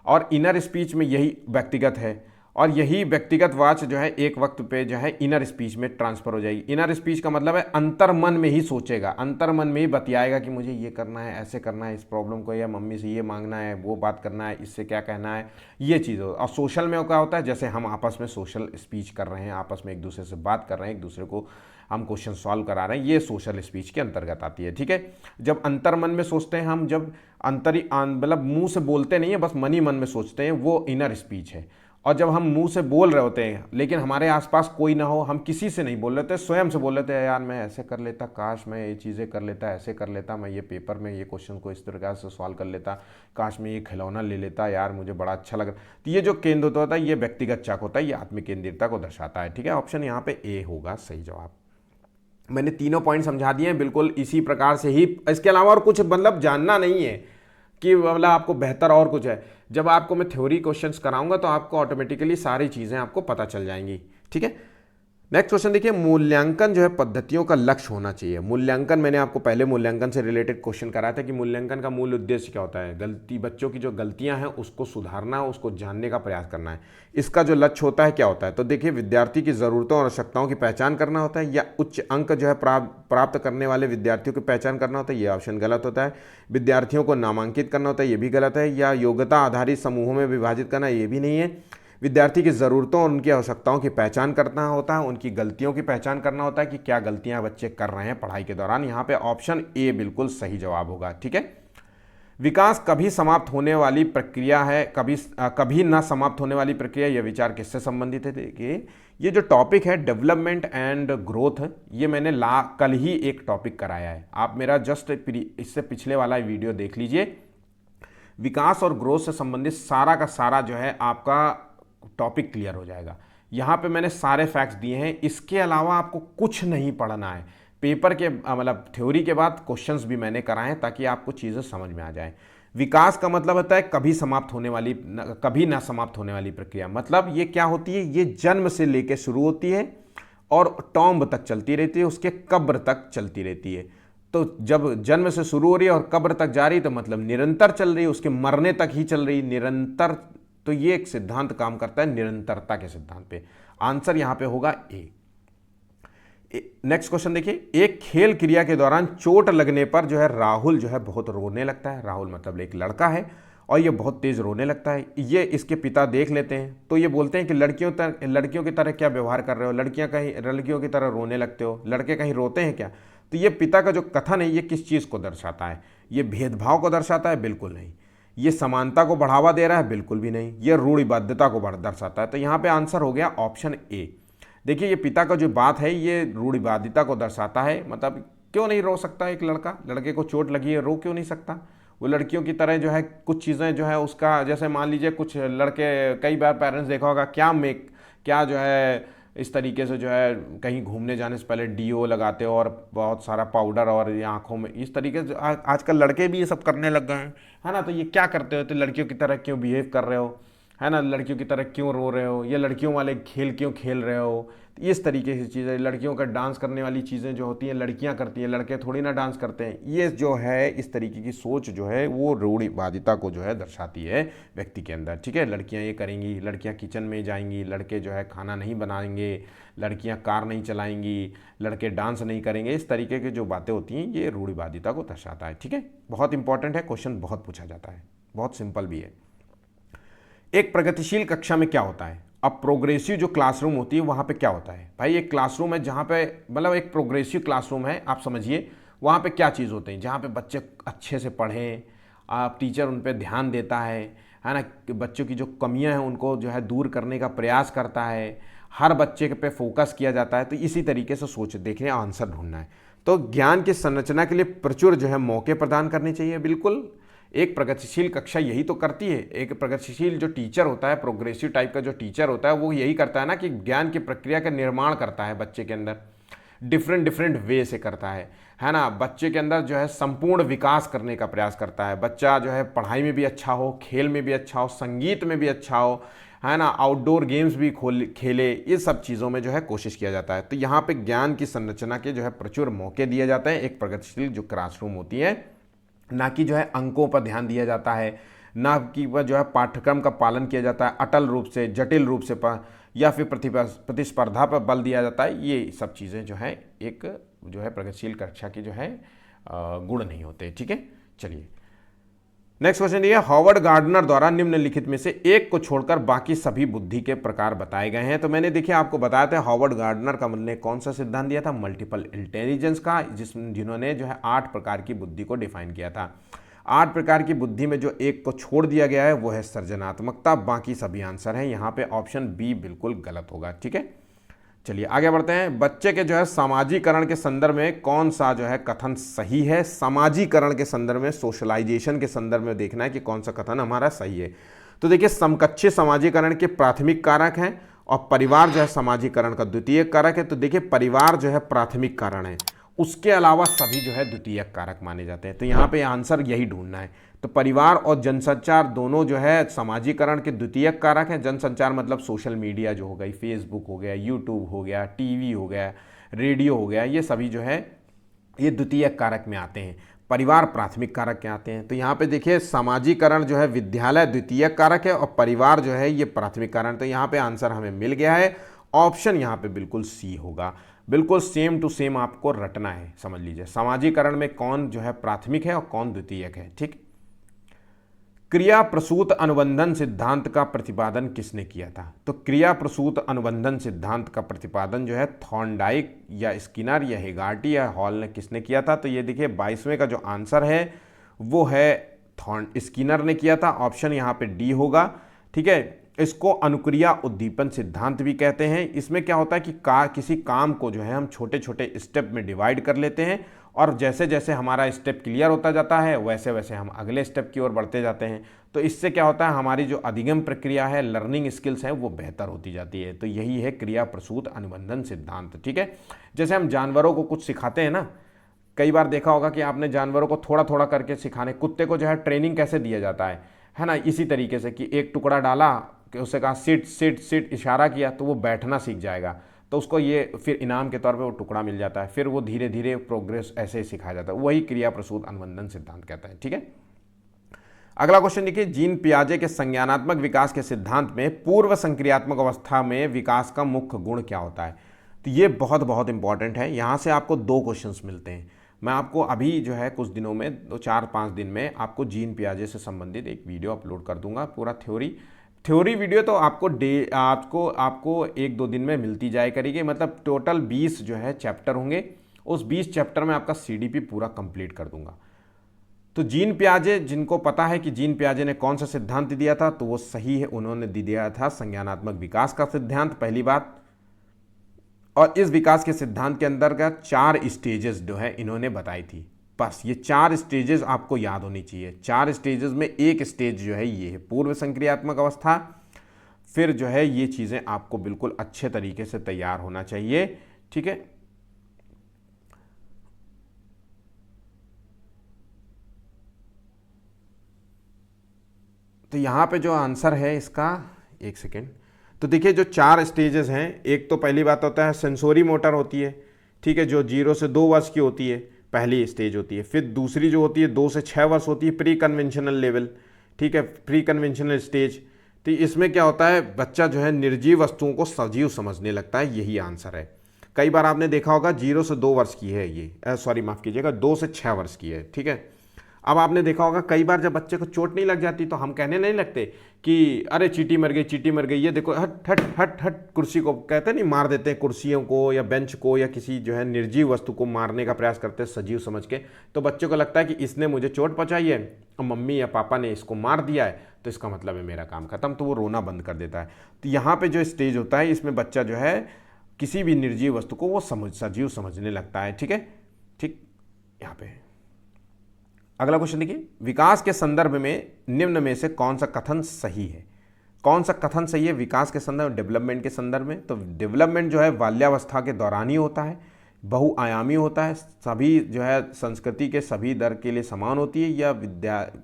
और इनर स्पीच में यही व्यक्तिगत है, और यही व्यक्तिगत वाच जो है एक वक्त पे जो है इनर स्पीच में ट्रांसफर हो जाएगी। इनर स्पीच का मतलब है अंतर मन में ही सोचेगा, अंतर मन में ही बतियाएगा कि मुझे ये करना है, ऐसे करना है, इस प्रॉब्लम को, या मम्मी से ये मांगना है, वो बात करना है, इससे क्या कहना है, ये चीज़ हो। और सोशल में क्या होता है, जैसे हम आपस में सोशल स्पीच कर रहे हैं, आपस में एक दूसरे से बात कर रहे हैं, एक दूसरे को हम क्वेश्चन सॉल्व करा रहे हैं, ये सोशल स्पीच के अंतर्गत आती है, ठीक है। जब अंतर मन में सोचते हैं हम, जब मतलब मुंह से बोलते नहीं है, बस मन ही मन में सोचते हैं, वो इनर स्पीच है। और जब हम मुंह से बोल रहे होते हैं लेकिन हमारे आसपास कोई ना हो, हम किसी से नहीं बोल रहे थे, स्वयं से बोल रहे थे, यार मैं ऐसे कर लेता, काश मैं ये चीज़ें कर लेता, ऐसे कर लेता, मैं ये पेपर में ये क्वेश्चन को इस तरीके से सॉल्व कर लेता, काश मैं ये खिलौना ले लेता, यार मुझे बड़ा अच्छा लग रहा। तो ये जो केंद्रित होता है ये व्यक्तिगत चाक होता है, ये आत्मकेंद्रितता को दर्शाता है। ठीक है, ऑप्शन यहाँ पे ए होगा सही जवाब। मैंने तीनों पॉइंट समझा दिए हैं बिल्कुल इसी प्रकार से ही, इसके अलावा और कुछ मतलब जानना नहीं है कि मतलब आपको बेहतर और कुछ है। जब आपको मैं थ्योरी क्वेश्चंस कराऊंगा तो आपको ऑटोमेटिकली सारी चीज़ें आपको पता चल जाएंगी। ठीक है, नेक्स्ट क्वेश्चन देखिए, मूल्यांकन जो है पद्धतियों का लक्ष्य होना चाहिए। मूल्यांकन, मैंने आपको पहले मूल्यांकन से रिलेटेड क्वेश्चन कराया था कि मूल्यांकन का मूल उद्देश्य क्या होता है। गलती, बच्चों की जो गलतियां हैं उसको सुधारना, उसको जानने का प्रयास करना है। इसका जो लक्ष्य होता है क्या होता है, तो देखिए विद्यार्थी की ज़रूरतों और आवश्यकताओं की पहचान करना होता है, या उच्च अंक जो है प्राप्त करने वाले विद्यार्थियों की पहचान करना होता है, ये ऑप्शन गलत होता है। विद्यार्थियों को नामांकित करना होता है, ये भी गलत है। या योग्यता आधारित समूहों में विभाजित करना, ये भी नहीं है। विद्यार्थी की ज़रूरतों और उनकी आवश्यकताओं की पहचान करना होता है, उनकी गलतियों की पहचान करना होता है कि क्या गलतियां बच्चे कर रहे हैं पढ़ाई के दौरान। यहाँ पे ऑप्शन ए बिल्कुल सही जवाब होगा। ठीक है, विकास कभी समाप्त होने वाली प्रक्रिया है, कभी ना समाप्त होने वाली प्रक्रिया, यह विचार किससे संबंधित है। देखिए ये जो टॉपिक है डेवलपमेंट एंड ग्रोथ, ये मैंने कल ही एक टॉपिक कराया है, आप मेरा जस्ट इससे पिछले वाला वीडियो देख लीजिए। विकास और ग्रोथ से संबंधित सारा का सारा जो है आपका टॉपिक क्लियर हो जाएगा। यहाँ पे मैंने सारे फैक्ट्स दिए हैं, इसके अलावा आपको कुछ नहीं पढ़ना है। पेपर के मतलब थ्योरी के बाद क्वेश्चंस भी मैंने कराए हैं ताकि आपको चीज़ें समझ में आ जाए। विकास का मतलब होता है कभी समाप्त होने वाली, कभी ना समाप्त होने वाली प्रक्रिया। मतलब ये क्या होती है, ये जन्म से लेकर शुरू होती है और टॉम्ब तक चलती रहती है, उसके कब्र तक चलती रहती है। तो जब जन्म से शुरू हो रही है और कब्र तक जा रही है तो मतलब निरंतर चल रही है, उसके मरने तक ही चल रही है, निरंतर। तो ये एक सिद्धांत काम करता है निरंतरता के सिद्धांत पे। आंसर यहां पे होगा ए। नेक्स्ट क्वेश्चन देखिए, एक खेल क्रिया के दौरान चोट लगने पर जो है राहुल जो है बहुत रोने लगता है। राहुल मतलब एक लड़का है और ये बहुत तेज रोने लगता है। ये इसके पिता देख लेते हैं तो ये बोलते हैं कि लड़कियों की तरह क्या व्यवहार कर रहे हो, लड़कियों की तरह रोने लगते हो, लड़के कहीं रोते हैं क्या। तो ये पिता का जो कथन है ये किस चीज़ को दर्शाता है, ये भेदभाव को दर्शाता है, बिल्कुल नहीं। ये समानता को बढ़ावा दे रहा है, बिल्कुल भी नहीं। ये रूढ़िबद्धता को दर्शाता है। तो यहाँ पे आंसर हो गया ऑप्शन ए। देखिए ये पिता का जो बात है ये रूढ़िवादिता को दर्शाता है। मतलब क्यों नहीं रो सकता एक लड़का, लड़के को चोट लगी है, रो क्यों नहीं सकता। वो लड़कियों की तरह जो है कुछ चीज़ें जो है उसका, जैसे मान लीजिए कुछ लड़के, कई बार पेरेंट्स देखा होगा क्या जो है इस तरीके से जो है कहीं घूमने जाने से पहले डीओ लगाते हो और बहुत सारा पाउडर और ये आँखों में, इस तरीके से आजकल लड़के भी ये सब करने लग गए हैं, है ना। तो ये क्या करते हो, तो लड़कियों की तरह क्यों बिहेव कर रहे हो, है ना, लड़कियों की तरह क्यों रो रहे हो, ये लड़कियों वाले खेल क्यों खेल रहे हो। इस तरीके की चीज़ें, लड़कियों का डांस करने वाली चीज़ें जो होती हैं लड़कियां करती हैं, लड़के थोड़ी ना डांस करते हैं। ये जो है इस तरीके की सोच जो है वो रूढ़िवादिता को जो है दर्शाती है व्यक्ति के अंदर। ठीक है, लड़कियां ये करेंगी, लड़कियां किचन में जाएंगी, लड़के जो है खाना नहीं बनाएंगे, लड़कियां कार नहीं चलाएंगी, लड़के डांस नहीं करेंगे। इस तरीके की जो बातें होती हैं ये रूढ़िवादिता को दर्शाता है। ठीक है, बहुत इंपॉर्टेंट है, क्वेश्चन बहुत पूछा जाता है, बहुत सिंपल भी है। एक प्रगतिशील कक्षा में क्या होता है। अब प्रोग्रेसिव जो क्लासरूम होती है वहाँ पे क्या होता है भाई, एक क्लासरूम है जहाँ पे मतलब एक प्रोग्रेसिव क्लासरूम है, आप समझिए वहाँ पे क्या चीज़ होते हैं, जहाँ पे बच्चे अच्छे से पढ़ें, आप टीचर उन पे ध्यान देता है ना, बच्चों की जो कमियां हैं उनको जो है दूर करने का प्रयास करता है, हर बच्चे पे फोकस किया जाता है। तो इसी तरीके से सोच देखिए आंसर ढूंढना है। तो ज्ञान की संरचना के लिए प्रचुर जो है मौके प्रदान करने चाहिए, बिल्कुल। एक प्रगतिशील कक्षा यही तो करती है। एक प्रगतिशील जो टीचर होता है, प्रोग्रेसिव टाइप का जो टीचर होता है, वो यही करता है ना कि ज्ञान की प्रक्रिया का निर्माण करता है बच्चे के अंदर, डिफरेंट वे से करता है ना। बच्चे के अंदर जो है संपूर्ण विकास करने का प्रयास करता है। बच्चा जो है पढ़ाई में भी अच्छा हो, खेल में भी अच्छा हो, संगीत में भी अच्छा हो, है ना, आउटडोर गेम्स भी खेले, ये सब चीज़ों में जो है कोशिश किया जाता है। तो यहाँ पे ज्ञान की संरचना के जो है प्रचुर मौके दिए जाते हैं एक प्रगतिशील जो क्लासरूम होती है। ना कि जो है अंकों पर ध्यान दिया जाता है, ना कि वह जो है पाठ्यक्रम का पालन किया जाता है अटल रूप से, जटिल रूप से, या फिर प्रतिस्पर्धा पर बल दिया जाता है। ये सब चीज़ें जो है एक जो है प्रगतिशील कक्षा की जो है गुण नहीं होते। ठीक है, चलिए नेक्स्ट क्वेश्चन ये, हॉवर्ड गार्डनर द्वारा निम्नलिखित में से एक को छोड़कर बाकी सभी बुद्धि के प्रकार बताए गए हैं। तो मैंने देखिए आपको बताया था हॉवर्ड गार्डनर का ने कौन सा सिद्धांत दिया था, मल्टीपल इंटेलिजेंस का, जिन्होंने जो है 8 प्रकार की बुद्धि को डिफाइन किया था। 8 प्रकार की बुद्धि में जो एक को छोड़ दिया गया है वो है सृजनात्मकता, बाकी सभी आंसर हैं। यहाँ पे ऑप्शन बी बिल्कुल गलत होगा। ठीक है, चलिए आगे बढ़ते हैं। बच्चे के जो है सामाजिकरण के संदर्भ में कौन सा जो है कथन सही है? सामाजिकरण के संदर्भ में, सोशलाइजेशन के संदर्भ में देखना है कि कौन सा कथन हमारा सही है। तो देखिए, समकक्षीय सामाजिकरण के प्राथमिक कारक हैं और परिवार जो है सामाजिकरण का द्वितीयक कारक है। तो देखिए, परिवार जो है प्राथमिक कारण है, उसके अलावा सभी जो है द्वितीयक कारक माने जाते हैं। तो यहाँ पे आंसर यही ढूंढना है। तो परिवार और जनसंचार दोनों जो है सामाजिकरण के द्वितीयक कारक हैं। जनसंचार मतलब सोशल मीडिया जो हो गई, फेसबुक हो गया, यूट्यूब हो गया, टीवी हो गया, रेडियो हो गया, ये सभी जो है ये द्वितीयक कारक में आते हैं। परिवार प्राथमिक कारक के आते हैं। तो यहाँ पे देखिए, सामाजिकरण जो है विद्यालय द्वितीयक कारक है और परिवार जो है ये प्राथमिक कारण। तो यहाँ पे आंसर हमें मिल गया है। ऑप्शन यहाँ पे बिल्कुल सी होगा। बिल्कुल सेम टू सेम आपको रटना है, समझ लीजिए समाजीकरण में कौन जो है प्राथमिक है और कौन द्वितीयक है। ठीक, क्रिया प्रसूत अनुबंधन सिद्धांत का प्रतिपादन किसने किया था? तो क्रिया प्रसूत अनुबंधन सिद्धांत का प्रतिपादन जो है थॉर्नडाइक या स्किनर या हेगार्टी या हॉल ने किसने किया था? तो ये देखिए 22वें का जो आंसर है वो है स्किनर ने किया था। ऑप्शन यहाँ पे डी होगा। ठीक है, इसको अनुक्रिया उद्दीपन सिद्धांत भी कहते हैं। इसमें क्या होता है कि किसी काम को जो है हम छोटे छोटे स्टेप में डिवाइड कर लेते हैं और जैसे जैसे हमारा स्टेप क्लियर होता जाता है वैसे वैसे हम अगले स्टेप की ओर बढ़ते जाते हैं। तो इससे क्या होता है, हमारी जो अधिगम प्रक्रिया है, लर्निंग स्किल्स हैं, वो बेहतर होती जाती है। तो यही है क्रिया प्रसूत अनुबंधन सिद्धांत। ठीक है, जैसे हम जानवरों को कुछ सिखाते हैं ना, कई बार देखा होगा कि आपने जानवरों को थोड़ा थोड़ा करके सिखाने, कुत्ते को जो है ट्रेनिंग कैसे दिया जाता है ना, इसी तरीके से कि एक टुकड़ा डाला कि उससे कहा सिट सिट सिट, इशारा किया तो वो बैठना सीख जाएगा। तो उसको ये फिर इनाम के तौर पे वो टुकड़ा मिल जाता है, फिर वो धीरे धीरे प्रोग्रेस ऐसे ही सिखाया जाता है। वही क्रिया प्रसूत अनुबंधन सिद्धांत कहता है। ठीक है, अगला क्वेश्चन देखिए, जीन पियाजे के संज्ञानात्मक विकास के सिद्धांत में पूर्व संक्रियात्मक अवस्था में विकास का मुख्य गुण क्या होता है? तो ये बहुत बहुत इंपॉर्टेंट है। यहाँ से आपको 2 क्वेश्चंस मिलते हैं। मैं आपको अभी जो है कुछ दिनों में 4-5 दिन में आपको जीन पियाजे से संबंधित एक वीडियो अपलोड कर दूंगा। पूरा थ्योरी वीडियो तो आपको 1-2 दिन में मिलती जाए करेगी। मतलब टोटल 20 जो है चैप्टर होंगे, उस 20 चैप्टर में आपका CDP पूरा कंप्लीट कर दूंगा। तो जीन पियाजे, जिनको पता है कि जीन पियाजे ने कौन सा सिद्धांत दिया था, तो वो सही है, उन्होंने दिया था संज्ञानात्मक विकास का सिद्धांत, पहली बात। और इस विकास के सिद्धांत के अंतर्गत 4 स्टेजेस जो है इन्होंने बताई थी। बस ये 4 स्टेजेस आपको याद होनी चाहिए। 4 स्टेजेस में एक स्टेज जो है ये है पूर्व संक्रियात्मक अवस्था। फिर जो है ये चीज़ें आपको बिल्कुल अच्छे तरीके से तैयार होना चाहिए। ठीक है, तो यहाँ पे जो आंसर है इसका, एक सेकेंड, तो देखिए जो 4 स्टेजेस हैं, एक तो पहली बात होता है सेंसोरी मोटर होती है। ठीक है, जो 0 से 2 वर्ष की होती है, पहली स्टेज होती है। फिर दूसरी जो होती है 2 से 6 वर्ष होती है, प्री कन्वेंशनल लेवल। ठीक है, प्री कन्वेंशनल स्टेज। तो इसमें क्या होता है, बच्चा जो है निर्जीव वस्तुओं को सजीव समझने लगता है। यही आंसर है। कई बार आपने देखा होगा 0 से 2 वर्ष की है ये, सॉरी माफ़ कीजिएगा, 2 से 6 वर्ष की है। ठीक है, अब आपने देखा होगा कई बार जब बच्चे को चोट नहीं लग जाती तो हम कहने नहीं लगते कि अरे चींटी मर गई, चींटी मर गई, ये देखो, हट हट हट हट, कुर्सी को कहते नहीं, मार देते हैं कुर्सियों को या बेंच को या किसी जो है निर्जीव वस्तु को मारने का प्रयास करते हैं सजीव समझ के। तो बच्चे को लगता है कि इसने मुझे चोट पहुंचाई है और मम्मी या पापा ने इसको मार दिया है, तो इसका मतलब है मेरा काम खत्म, तो वो रोना बंद कर देता है। तो यहाँ पे जो स्टेज होता है इसमें बच्चा जो है किसी भी निर्जीव वस्तु को वो सजीव समझने लगता है। ठीक है, ठीक, यहाँ पे अगला क्वेश्चन देखिए, विकास के संदर्भ में निम्न में से कौन सा कथन सही है? कौन सा कथन सही है विकास के संदर्भ, डेवलपमेंट के संदर्भ में? तो डेवलपमेंट जो है बाल्यावस्था के दौरान ही होता है, बहुआयामी होता है, सभी जो है संस्कृति के सभी दर के लिए समान होती है, या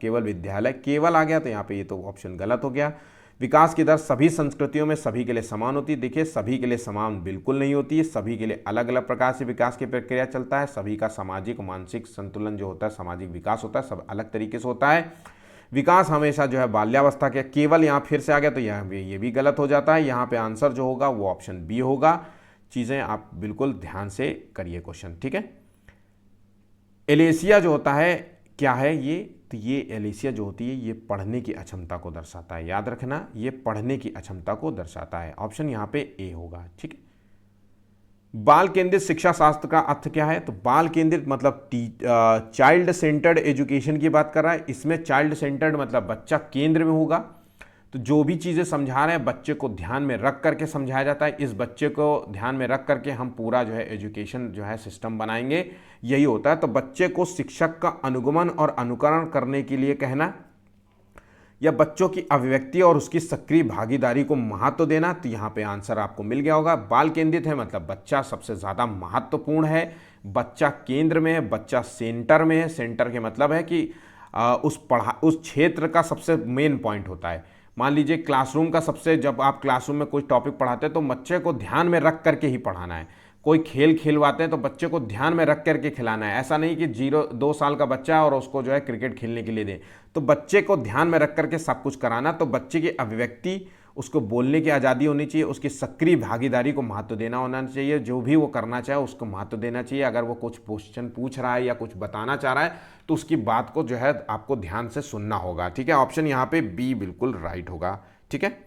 केवल विद्यालय केवल आ गया, तो यहाँ पे ये तो ऑप्शन गलत हो गया। विकास की दर सभी संस्कृतियों में सभी के लिए समान होती है। देखिए, सभी के लिए समान बिल्कुल नहीं होती है, सभी के लिए अलग अलग प्रकार से विकास की प्रक्रिया चलता है। सभी का सामाजिक मानसिक संतुलन जो होता है, सामाजिक विकास होता है, सब अलग तरीके से होता है। विकास हमेशा जो है बाल्यावस्था के केवल, यहाँ फिर से आ गया तो यहाँ ये भी गलत हो जाता है। यहाँ पे आंसर जो होगा वो ऑप्शन बी होगा। चीज़ें आप बिल्कुल ध्यान से करिए क्वेश्चन। ठीक है, एलेसिया जो होता है क्या है ये? तो ये एलेसिया जो होती है ये पढ़ने की अक्षमता को दर्शाता है। याद रखना, ये पढ़ने की अक्षमता को दर्शाता है। ऑप्शन यहाँ पे ए होगा। ठीक है, बाल केंद्रित शिक्षा शास्त्र का अर्थ क्या है? तो बाल केंद्रित मतलब चाइल्ड सेंटर्ड एजुकेशन की बात कर रहा है। इसमें चाइल्ड सेंटर्ड मतलब बच्चा केंद्र में होगा। तो जो भी चीज़ें समझा रहे हैं बच्चे को ध्यान में रख करके समझाया जाता है। इस बच्चे को ध्यान में रख करके हम पूरा जो है एजुकेशन जो है सिस्टम बनाएंगे, यही होता है। तो बच्चे को शिक्षक का अनुगमन और अनुकरण करने के लिए कहना, या बच्चों की अभिव्यक्ति और उसकी सक्रिय भागीदारी को महत्व देना। तो यहाँ पे आंसर आपको मिल गया होगा। बाल केंद्रित है मतलब बच्चा सबसे ज़्यादा महत्वपूर्ण है, बच्चा केंद्र में है, बच्चा सेंटर में है। सेंटर के मतलब है कि उस क्षेत्र का सबसे मेन पॉइंट होता है। मान लीजिए क्लासरूम का सबसे, जब आप क्लासरूम में कोई टॉपिक पढ़ाते हैं तो बच्चे को ध्यान में रख करके ही पढ़ाना है। कोई खेल खिलवाते हैं तो बच्चे को ध्यान में रख करके खिलाना है। ऐसा नहीं कि 2 साल का बच्चा है और उसको जो है क्रिकेट खेलने के लिए दें। तो बच्चे को ध्यान में रख करके सब कुछ कराना। तो बच्चे की अभिव्यक्ति, उसको बोलने की आज़ादी होनी चाहिए, उसकी सक्रिय भागीदारी को महत्व देना होना चाहिए। जो भी वो करना चाहे उसको महत्व देना चाहिए। अगर वो कुछ क्वेश्चन पूछ रहा है या कुछ बताना चाह रहा है तो उसकी बात को जो है आपको ध्यान से सुनना होगा। ठीक है, ऑप्शन यहाँ पे बी बिल्कुल राइट होगा। ठीक है,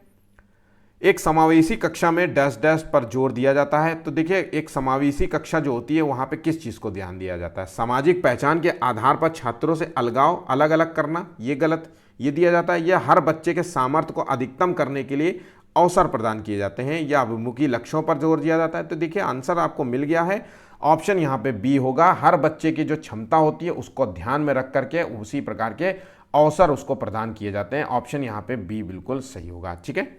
एक समावेशी कक्षा में डैश डैश पर जोर दिया जाता है। तो देखिए, एक समावेशी कक्षा जो होती है वहाँ पे किस चीज़ को ध्यान दिया जाता है? सामाजिक पहचान के आधार पर छात्रों से अलगाव, अलग अलग करना, ये गलत, ये दिया जाता है। या हर बच्चे के सामर्थ्य को अधिकतम करने के लिए अवसर प्रदान किए जाते हैं, या अभिमुखी लक्ष्यों पर जोर दिया जाता है। तो देखिए आंसर आपको मिल गया है। ऑप्शन यहाँ पे बी होगा। हर बच्चे की जो क्षमता होती है उसको ध्यान में रख करके उसी प्रकार के अवसर उसको प्रदान किए जाते हैं। ऑप्शन यहाँ पे बी बिल्कुल सही होगा। ठीक है,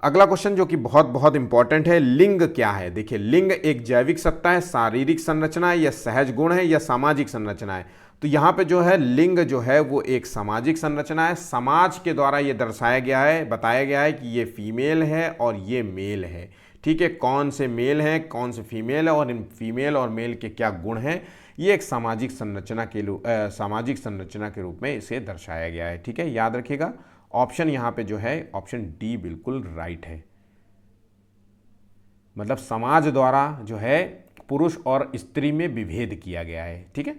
अगला क्वेश्चन जो कि बहुत बहुत इंपॉर्टेंट है, लिंग क्या है? देखिए, लिंग एक जैविक सत्ता है, शारीरिक संरचना है, या सहज गुण है, या सामाजिक संरचना है? तो यहाँ पे जो है लिंग जो है वो एक सामाजिक संरचना है। समाज के द्वारा ये दर्शाया गया है, बताया गया है कि ये फीमेल है और ये मेल है। ठीक है, कौन से मेल हैं, कौन से फीमेल है, और इन फीमेल और मेल के क्या गुण हैं, ये एक सामाजिक संरचना के रूप में इसे दर्शाया गया है। ठीक है, याद रखिएगा। ऑप्शन यहाँ पे जो है ऑप्शन डी बिल्कुल राइट है। मतलब समाज द्वारा जो है पुरुष और स्त्री में विभेद किया गया है। ठीक है,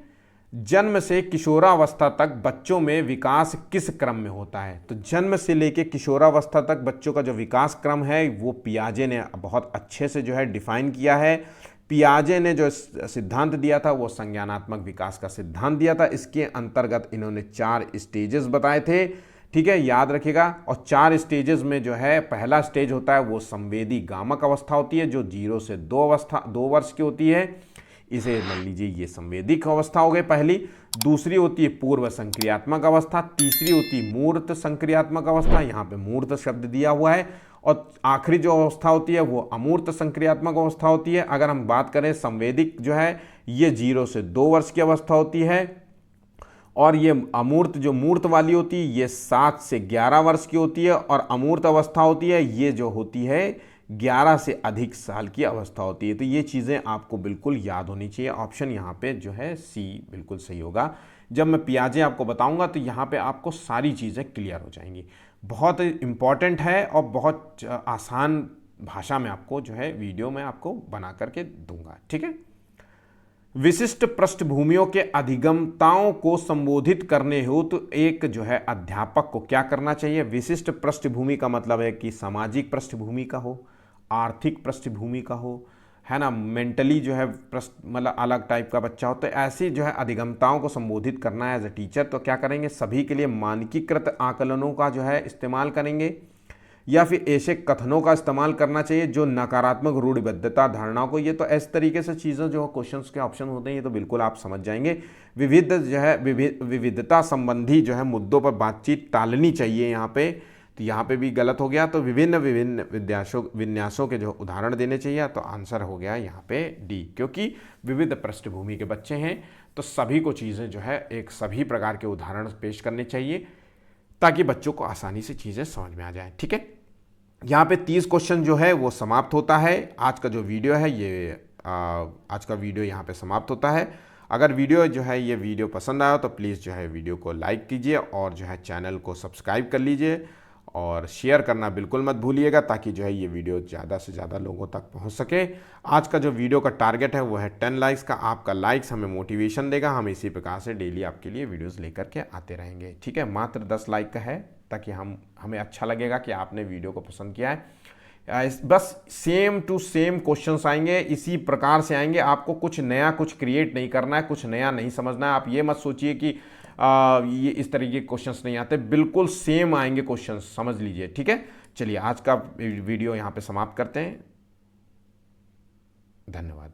जन्म से किशोरावस्था तक बच्चों में विकास किस क्रम में होता है? तो जन्म से लेकर किशोरावस्था तक बच्चों का जो विकास क्रम है वो पियाजे ने बहुत अच्छे से जो है डिफाइन किया है। पियाजे ने जो सिद्धांत दिया था वो संज्ञानात्मक विकास का सिद्धांत दिया था। इसके अंतर्गत इन्होंने 4 स्टेजेस बताए थे। ठीक है, याद रखिएगा। और 4 स्टेजेस में जो है पहला स्टेज होता है वो संवेदी गामक अवस्था होती है, जो 0 से 2 वर्ष की होती है। इसे मान लीजिए ये संवेदिक अवस्था हो गई पहली। दूसरी होती है पूर्व संक्रियात्मक अवस्था। तीसरी होती है मूर्त संक्रियात्मक अवस्था, यहाँ पे मूर्त शब्द दिया हुआ है। और आखिरी जो अवस्था होती है वो अमूर्त संक्रियात्मक अवस्था होती है। अगर हम बात करें संवेदिक जो है ये 0 से 2 वर्ष की अवस्था होती है, और ये अमूर्त जो मूर्त वाली होती है ये 7 से 11 वर्ष की होती है। और अमूर्त अवस्था होती है ये जो होती है 11 से अधिक साल की अवस्था होती है। तो ये चीज़ें आपको बिल्कुल याद होनी चाहिए। ऑप्शन यहाँ पे जो है सी बिल्कुल सही होगा। जब मैं पियाजे आपको बताऊंगा तो यहाँ पे आपको सारी चीज़ें क्लियर हो जाएंगी। बहुत इंपॉर्टेंट है और बहुत आसान भाषा में आपको जो है वीडियो में आपको बना करके दूंगा। ठीक है, विशिष्ट पृष्ठभूमियों के अधिगमताओं को संबोधित करने हेतु तो एक जो है अध्यापक को क्या करना चाहिए? विशिष्ट पृष्ठभूमि का मतलब है कि सामाजिक पृष्ठभूमि का हो, आर्थिक पृष्ठभूमि का हो, है ना, मेंटली जो है मतलब अलग टाइप का बच्चा हो। तो ऐसी जो है अधिगमताओं को संबोधित करना है एज ए टीचर। तो क्या करेंगे, सभी के लिए मानकीकृत आकलनों का जो है इस्तेमाल करेंगे, या फिर ऐसे कथनों का इस्तेमाल करना चाहिए जो नकारात्मक रूढ़िबद्धता धारणाओं को, ये तो इस तरीके से चीज़ें जो क्वेश्चंस के ऑप्शन होते हैं ये तो बिल्कुल आप समझ जाएंगे। विविध जो है विविधता संबंधी जो है मुद्दों पर बातचीत टालनी चाहिए यहाँ पे। तो यहाँ पे भी गलत हो गया। तो विभिन्न विभिन्न विन्यासों के जो उदाहरण देने चाहिए। तो आंसर हो गया यहाँ पे डी, क्योंकि विविध पृष्ठभूमि के बच्चे हैं तो सभी को चीज़ें जो है एक सभी प्रकार के उदाहरण पेश करने चाहिए ताकि बच्चों को आसानी से चीज़ें समझ में आ जाए। ठीक है, यहाँ पे 30 क्वेश्चन जो है वो समाप्त होता है। आज का जो वीडियो है ये आज का वीडियो यहाँ पे समाप्त होता है। अगर वीडियो जो है ये वीडियो पसंद आया तो प्लीज़ जो है वीडियो को लाइक कीजिए और जो है चैनल को सब्सक्राइब कर लीजिए और शेयर करना बिल्कुल मत भूलिएगा ताकि जो है ये वीडियो ज़्यादा से ज़्यादा लोगों तक पहुंच सके। आज का जो वीडियो का टारगेट है वो है 10 लाइक्स का। आपका लाइक्स हमें मोटिवेशन देगा, हम इसी प्रकार से डेली आपके लिए वीडियोस लेकर के आते रहेंगे। ठीक है, मात्र 10 लाइक का है ताकि हमें अच्छा लगेगा कि आपने वीडियो को पसंद किया है। बस सेम टू सेम क्वेश्चंस आएंगे, इसी प्रकार से आएंगे। आपको कुछ नया कुछ क्रिएट नहीं करना है, कुछ नया नहीं समझना है। आप ये मत सोचिए कि ये इस तरीके के क्वेश्चंस नहीं आते, बिल्कुल सेम आएंगे क्वेश्चंस, समझ लीजिए। ठीक है, चलिए आज का वीडियो यहाँ पे समाप्त करते हैं। धन्यवाद।